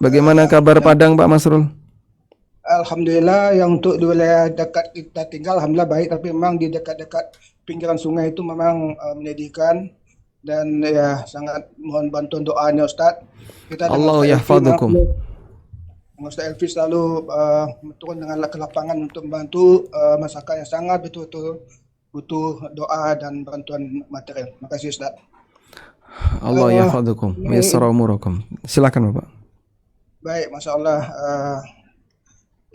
S1: Bagaimana kabar Padang Pak Masrul?
S5: Alhamdulillah, yang untuk di wilayah dekat kita tinggal, alhamdulillah baik. Tapi memang di dekat-dekat pinggiran sungai itu memang menyedihkan. Dan ya sangat mohon bantuan doanya, Ustaz. Kita
S1: Allah yahfadukum.
S5: Ustaz Elfi selalu turun dengan ke lapangan untuk membantu masyarakat yang sangat betul-betul butuh doa dan bantuan material. Terima kasih, Ustaz.
S1: Allah yahfadukum wa yassara umurakum. Silakan Bapak.
S5: Baik, Masya Allah,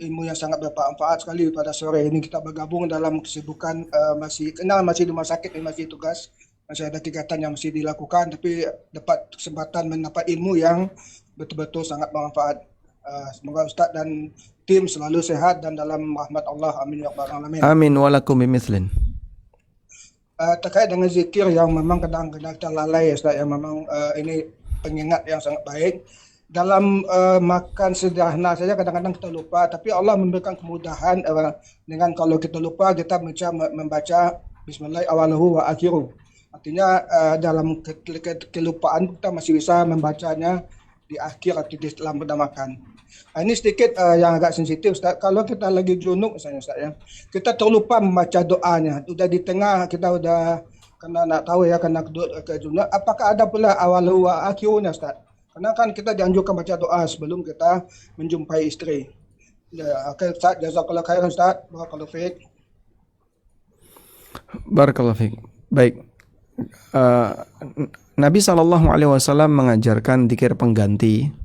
S5: ilmu yang sangat bermanfaat sekali pada sore ini. Kita bergabung dalam kesibukan masih di rumah sakit, masih tugas, masih ada kegiatan yang masih dilakukan, tapi dapat kesempatan mendapat ilmu yang betul-betul sangat bermanfaat. Semoga Ustaz dan tim selalu sehat dan dalam rahmat Allah. Amin ya rabbal alamin.
S1: Amin walakum bimithlin.
S5: Terkait dengan zikir yang memang kadang-kadang kita lalai, Ustaz, yang memang ini pengingat yang sangat baik. Dalam makan sederhana saja kadang-kadang kita lupa, tapi Allah memberikan kemudahan dengan kalau kita lupa kita membaca Bismillah awaluhu wa akhiruh. Artinya dalam kelupaan kita masih bisa membacanya di akhir atau di dalam benda makan. Ini sedikit yang agak sensitif, Ustaz. Kalau kita lagi junub misalnya, Ustaz, ya, kita terlupa membaca doanya. Sudah di tengah kita sudah kena nak tahu ya, kena ke junub. Apakah ada pula awal wa akhirnya, Ustaz? Karena kan kita dianjurkan baca doa sebelum kita menjumpai istri. Ya, oke, Ustaz, jazakallahu khairan, Ustaz. Barakallahu fiik.
S1: Barakallahu fiik. Baik. Nabi SAW mengajarkan zikir pengganti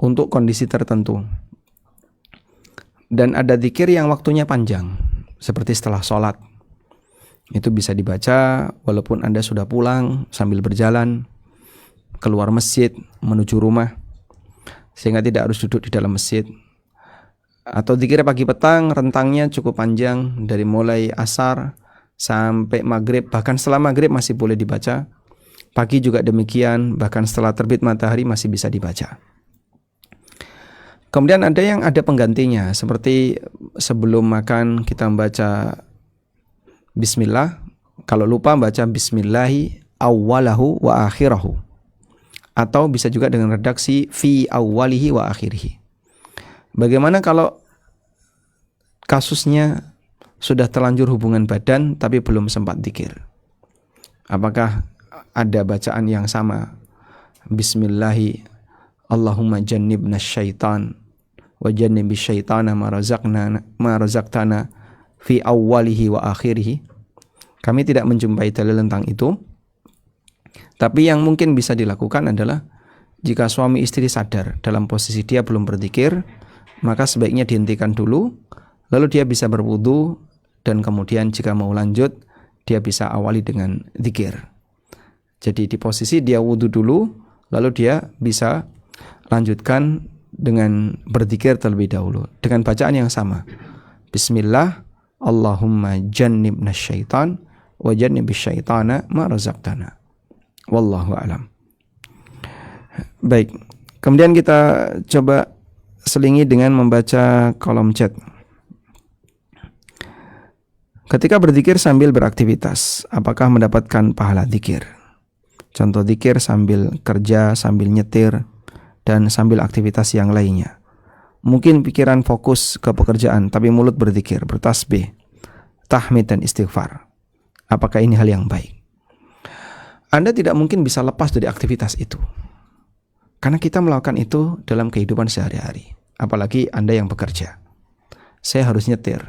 S1: untuk kondisi tertentu. Dan ada zikir yang waktunya panjang, seperti setelah sholat. Itu bisa dibaca walaupun Anda sudah pulang sambil berjalan, keluar masjid, menuju rumah, sehingga tidak harus duduk di dalam masjid. Atau zikir pagi petang, rentangnya cukup panjang, dari mulai asar sampai maghrib, bahkan setelah maghrib masih boleh dibaca. Pagi juga demikian, bahkan setelah terbit matahari masih bisa dibaca. Kemudian ada yang ada penggantinya, seperti sebelum makan kita membaca Bismillah, kalau lupa baca Bismillahi awwalahu wa akhirahu, atau bisa juga dengan redaksi fi awwalihi wa akhirihi. Bagaimana kalau kasusnya sudah terlanjur hubungan badan tapi belum sempat dzikir? Apakah ada bacaan yang sama? Bismillahi Allahumma jannibna syaitan wa jannibi syaitana ma razaqtana fi awwalihi wa akhirihi. Kami tidak menjumpai dalil tentang itu. Tapi yang mungkin bisa dilakukan adalah jika suami istri sadar dalam posisi dia belum berzikir, maka sebaiknya dihentikan dulu, lalu dia bisa berwudu, dan kemudian jika mau lanjut dia bisa awali dengan zikir. Jadi di posisi dia wudu dulu, lalu dia bisa lanjutkan dengan berzikir terlebih dahulu dengan bacaan yang sama. Bismillah Allahumma jannibna syaitan wa jannibis syaitana ma razaqtana. Wallahu a'lam. Baik, kemudian kita coba selingi dengan membaca kolom chat. Ketika berzikir sambil beraktivitas, apakah mendapatkan pahala zikir? Contoh zikir sambil kerja, sambil nyetir, dan sambil aktivitas yang lainnya. Mungkin pikiran fokus ke pekerjaan, tapi mulut berzikir, bertasbih, tahmid dan istighfar. Apakah ini hal yang baik? Anda tidak mungkin bisa lepas dari aktivitas itu. Karena kita melakukan itu dalam kehidupan sehari-hari. Apalagi Anda yang bekerja. Saya harus nyetir,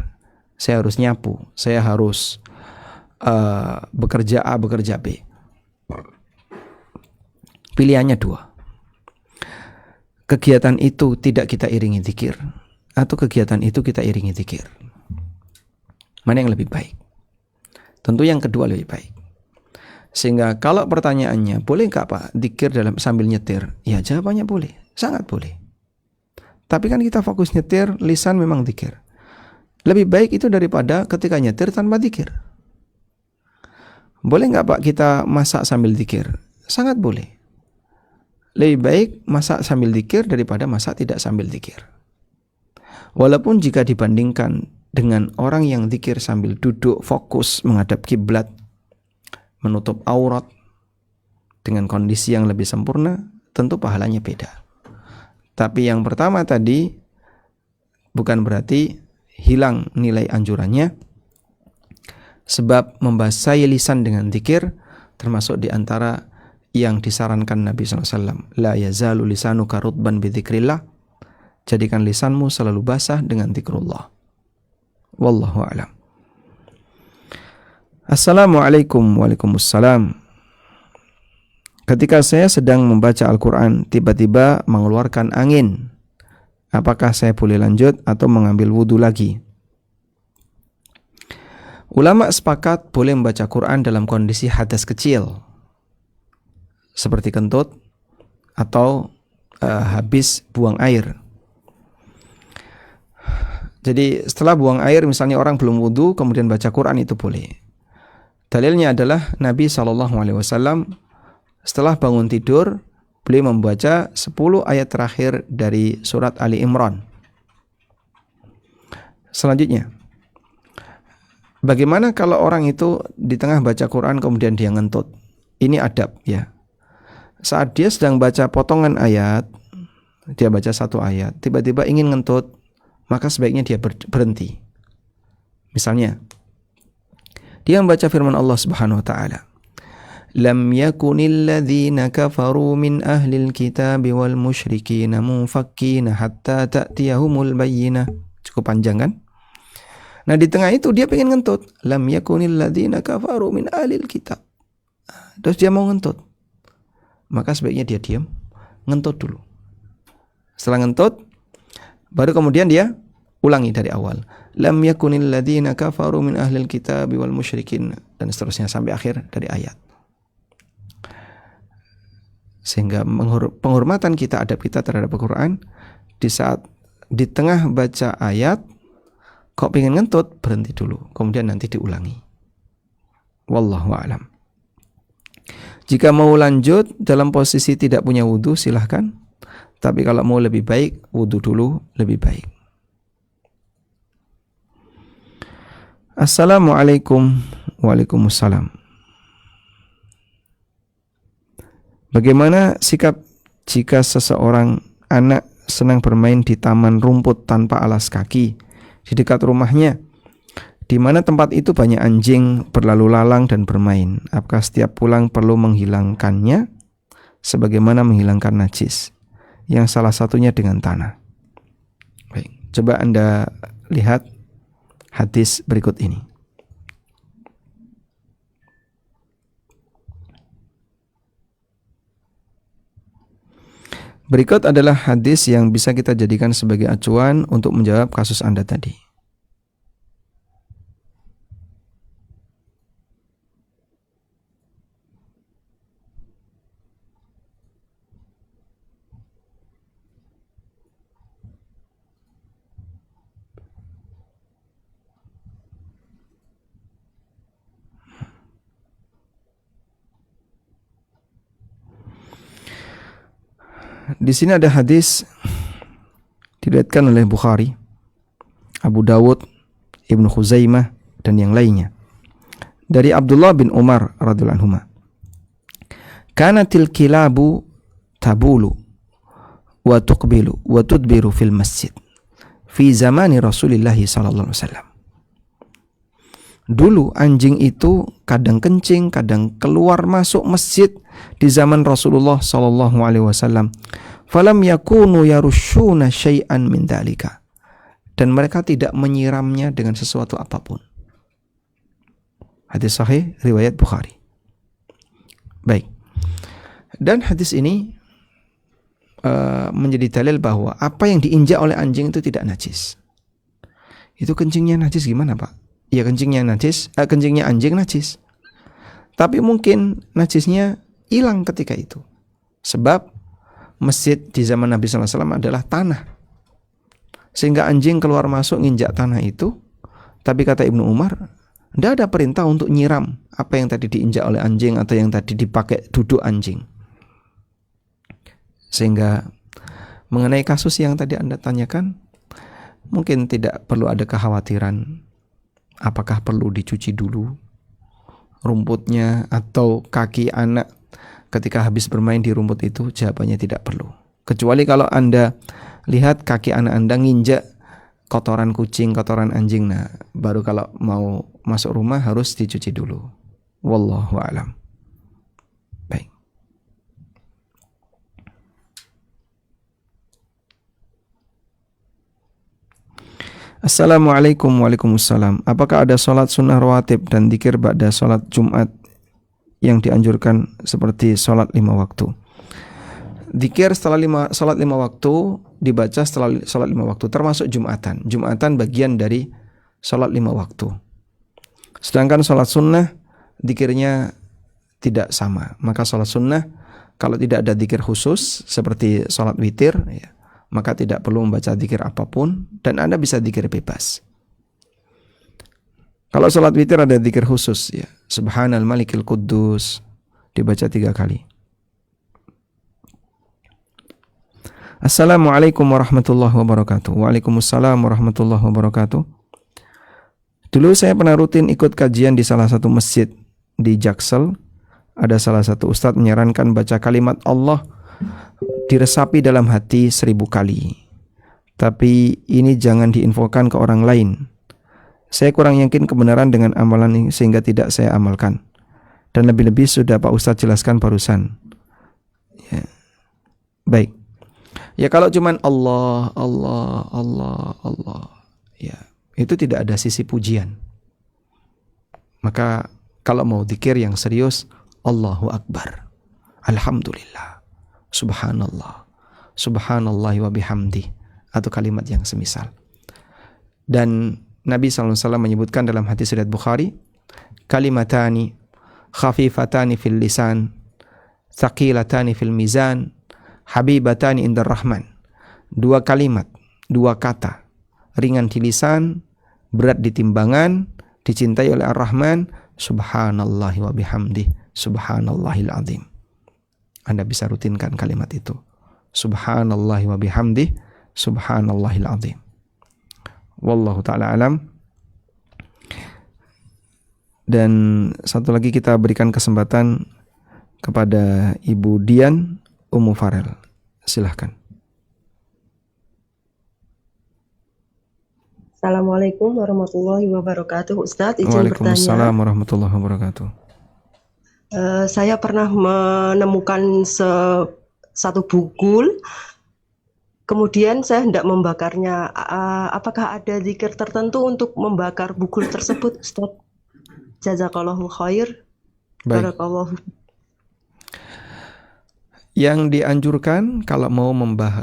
S1: saya harus nyapu, saya harus bekerja A, bekerja B. Pilihannya dua. Kegiatan itu tidak kita iringi zikir, atau kegiatan itu kita iringi zikir. Mana yang lebih baik? Tentu yang kedua lebih baik. Sehingga kalau pertanyaannya, boleh nggak Pak zikir sambil nyetir? Ya jawabannya boleh, sangat boleh. Tapi kan kita fokus nyetir, lisan memang zikir. Lebih baik itu daripada ketika nyetir tanpa zikir. Boleh nggak Pak kita masak sambil zikir? Sangat boleh. Lebih baik masak sambil zikir daripada masak tidak sambil zikir. Walaupun jika dibandingkan dengan orang yang zikir sambil duduk fokus menghadap kiblat, menutup aurat dengan kondisi yang lebih sempurna, tentu pahalanya beda. Tapi yang pertama tadi bukan berarti hilang nilai anjurannya, sebab membasahi lisan dengan zikir termasuk di antara yang disarankan Nabi SAW. La yazalu lisanuka rutban bidzikrillah. Jadikan lisanmu selalu basah dengan zikrullah. Wallahu a'lam. Assalamualaikum. Waalaikumsalam. Ketika saya sedang membaca Al-Quran, tiba-tiba mengeluarkan angin. Apakah saya boleh lanjut atau mengambil wudhu lagi? Ulama sepakat boleh membaca Quran dalam kondisi hadas kecil, seperti kentut atau habis buang air. Jadi setelah buang air, misalnya orang belum wudhu kemudian baca Quran, itu boleh. Dalilnya adalah Nabi SAW setelah bangun tidur, beliau membaca 10 ayat terakhir dari surat Ali Imran. Selanjutnya, bagaimana kalau orang itu di tengah baca Quran kemudian dia ngentut? Ini adab ya. Saat dia sedang baca potongan ayat, dia baca satu ayat, tiba-tiba ingin ngentut, maka sebaiknya dia berhenti. Misalnya, dia membaca firman Allah Subhanahu wa taala, "Lam yakunil ladzina kafaru min ahlil kitabi wal musyrikina munfakkina hatta ta'tiyahumul bayyinah." Cukup panjang kan? Nah, di tengah itu dia pengen ngentut. Lam yakunil ladzina kafaru min ahlil kitab. Terus dia mau ngentut. Maka sebaiknya dia diam, ngentut dulu. Setelah ngentut, baru kemudian dia ulangi dari awal. Lam yakunil ladzina kafaru min ahlil kitabi wal musyrikin, dan seterusnya sampai akhir dari ayat. Sehingga penghormatan kita, adab kita terhadap Al-Quran, di saat di tengah baca ayat kok pengen ngentut, berhenti dulu, kemudian nanti diulangi. Wallahu a'lam. Jika mau lanjut dalam posisi tidak punya wudhu, silahkan. Tapi kalau mau lebih baik, wudhu dulu lebih baik. Assalamualaikum. Waalaikumsalam. Bagaimana sikap jika seseorang anak senang bermain di taman rumput tanpa alas kaki di dekat rumahnya, di mana tempat itu banyak anjing berlalu lalang dan bermain? Apakah setiap pulang perlu menghilangkannya sebagaimana menghilangkan najis, yang salah satunya dengan tanah? Baik, coba Anda lihat hadis berikut ini. Berikut adalah hadis yang bisa kita jadikan sebagai acuan untuk menjawab kasus Anda tadi. Di sini ada hadis Diriwayatkan oleh Bukhari, Abu Dawud, Ibnu Khuzaimah dan yang lainnya. Dari Abdullah bin Umar radhiyallahu anhu, kanatil kilabu tabulu wa tuqbilu wa tudbiru fil masjid fi zamani Rasulillah sallallahu alaihi wasallam. Dulu anjing itu kadang kencing, kadang keluar masuk masjid di zaman Rasulullah sallallahu alaihi wasallam. Falam yakunu yarushuna syai'an min dzalika. Dan mereka tidak menyiramnya dengan sesuatu apapun. Hadis sahih riwayat Bukhari. Baik. Dan hadis ini menjadi dalil bahwa apa yang diinjak oleh anjing itu tidak najis. Itu kencingnya najis gimana, Pak? Ya kencingnya najis, kencingnya anjing najis. Tapi mungkin najisnya hilang ketika itu. Sebab masjid di zaman Nabi SAW adalah tanah. Sehingga anjing keluar masuk nginjak tanah itu. Tapi kata Ibnu Umar, tidak ada perintah untuk nyiram apa yang tadi diinjak oleh anjing atau yang tadi dipakai duduk anjing. Sehingga mengenai kasus yang tadi Anda tanyakan, mungkin tidak perlu ada kekhawatiran apakah perlu dicuci dulu rumputnya atau kaki anak ketika habis bermain di rumput itu. Jawabannya tidak perlu. Kecuali kalau Anda lihat kaki anak Anda nginjak kotoran kucing, kotoran anjing, nah baru kalau mau masuk rumah harus dicuci dulu. Wallahu a'lam. Baik. Assalamualaikum. Waalaikumsalam. Apakah ada sholat sunnah rawatib dan dzikir ba'da sholat Jumat yang dianjurkan seperti sholat 5 waktu? Dzikir setelah sholat 5 waktu dibaca setelah sholat 5 waktu, termasuk Jumatan. Jumatan bagian dari sholat 5 waktu. Sedangkan sholat sunnah dzikirnya tidak sama. Maka sholat sunnah kalau tidak ada dzikir khusus seperti sholat witir, ya, maka tidak perlu membaca dzikir apapun dan Anda bisa dzikir bebas. Kalau sholat witir ada dzikir khusus, ya, Subhanal Malikil Quddus dibaca 3 kali. Assalamualaikum warahmatullahi wabarakatuh. Waalaikumsalam warahmatullahi wabarakatuh. Dulu saya pernah rutin ikut kajian di salah satu masjid di Jaksel. Ada salah satu ustadz menyarankan baca kalimat Allah diresapi dalam hati 1000 kali. Tapi ini jangan diinfokan ke orang lain. Saya kurang yakin kebenaran dengan amalan ini sehingga tidak saya amalkan. Dan lebih-lebih sudah Pak Ustadz jelaskan barusan. Ya. Baik. Ya kalau cuman Allah, Allah, Allah, Allah, ya itu tidak ada sisi pujian. Maka kalau mau dzikir yang serius, Allahu Akbar, Alhamdulillah, Subhanallah, Subhanallah wa bihamdi, atau kalimat yang semisal. Dan Nabi SAW menyebutkan dalam hadis riwayat Bukhari, kalimatani khafifatani fil lisan, thaqilatani fil mizan, habibatani indar rahman. 2 kalimat, 2 kata, ringan di lisan, berat di timbangan, dicintai oleh Ar-Rahman. Subhanallah wa bihamdi, subhanallahil azim. Anda bisa rutinkan kalimat itu. Subhanallah wa bihamdi, subhanallahil azim. Wallahu ta'ala alam. Dan satu lagi kita berikan kesempatan kepada Ibu Dian Ummu Farel. Silahkan.
S6: Assalamualaikum warahmatullahi wabarakatuh. Ustadz, izin
S1: Waalaikumsalam
S6: bertanya.
S1: warahmatullahi wabarakatuh.
S6: Saya pernah menemukan satu bugul, kemudian saya hendak membakarnya. Apakah ada zikir tertentu untuk membakar bugul tersebut, Ustadz? Jazakallahu khair.
S1: Baik.
S6: Barakallahu.
S1: Yang dianjurkan kalau mau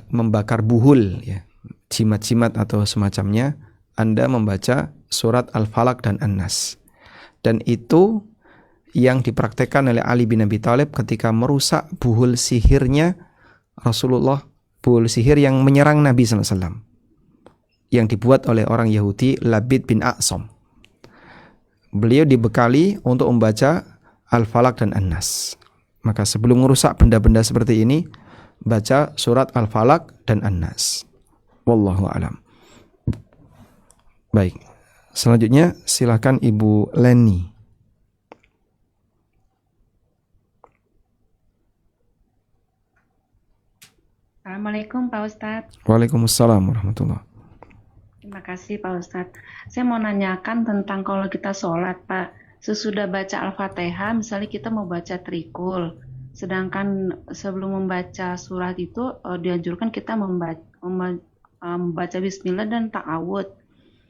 S1: membakar buhul, ya, jimat-jimat atau semacamnya, Anda membaca surat Al-Falaq dan An-Nas. Dan itu yang dipraktekkan oleh Ali bin Abi Thalib ketika merusak buhul sihirnya Rasulullah, buhul sihir yang menyerang Nabi SAW, yang dibuat oleh orang Yahudi Labid bin A'sam. Beliau dibekali untuk membaca Al-Falaq dan An-Nas. Maka sebelum merusak benda-benda seperti ini, baca surat Al-Falaq dan An-Nas. Wallahu alam. Baik. Selanjutnya silakan Ibu Leni.
S7: Assalamualaikum Pak Ustadz.
S1: Waalaikumsalam warahmatullahi.
S7: Terima kasih Pak Ustadz. Saya mau nanyakan tentang kalau kita sholat Pak, sesudah baca Al-Fatihah, misalnya kita mau baca trikul, sedangkan sebelum membaca surat itu dianjurkan kita membaca Bismillah dan ta'awud.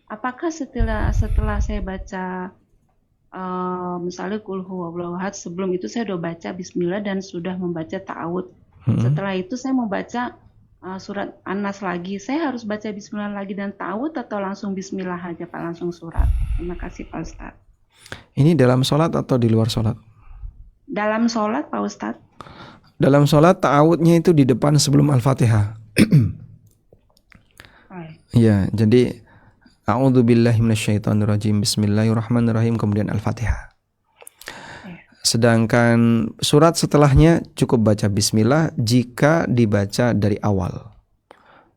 S7: Apakah setelah saya baca misalnya Qul huwallahu ahad, sebelum itu saya udah baca Bismillah dan sudah membaca ta'awud. Setelah itu saya mau baca surat An-Nas lagi. Saya harus baca Bismillah lagi dan ta'awud atau langsung Bismillah aja Pak, langsung surat. Terima kasih Pak Ustadz.
S1: Ini dalam sholat atau di luar sholat?
S7: Dalam sholat Pak Ustadz.
S1: Dalam sholat ta'awudnya itu di depan sebelum Al-Fatihah. Ya, jadi a'udzubillahi minasyaitonirrajim, bismillahirrahmanirrahim, kemudian Al-Fatihah. Sedangkan surat setelahnya cukup baca bismillah jika dibaca dari awal.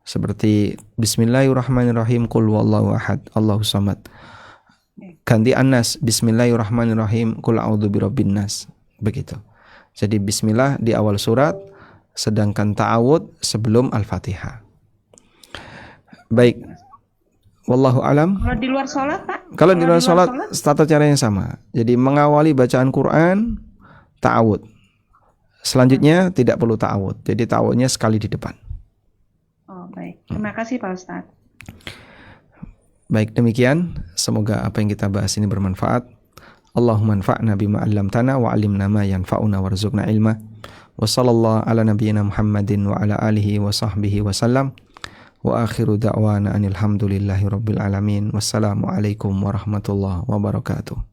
S1: Seperti bismillahirrahmanirrahim, qul huwallahu ahad, Allahus samad. Ganti An-Nas, bismillahirrahmanirrahim, qul a'udzu birabbin nas. Begitu. Jadi bismillah di awal surat, sedangkan ta'awud sebelum Al-Fatihah. Baik. Wallahu alam.
S7: Kalau di luar sholat Pak?
S1: Kalau di luar sholat tata caranya sama. Jadi mengawali bacaan Quran, ta'awud. Selanjutnya tidak perlu ta'awud. Jadi ta'awudnya sekali di depan.
S7: Oh baik. Terima kasih Pak Ustadz.
S1: Baik, demikian. Semoga apa yang kita bahas ini bermanfaat. Allahumma anfa'na bima 'allamtana wa 'allimna ma yanfa'una warzuqna ilma. Wa sallallahu ala nabiyyina Muhammadin wa ala alihi wa sahbihi wa sallam. Wa akhiru da'wana anil hamdulillahi rabbil alamin. Wassalamualaikum warahmatullahi wabarakatuh.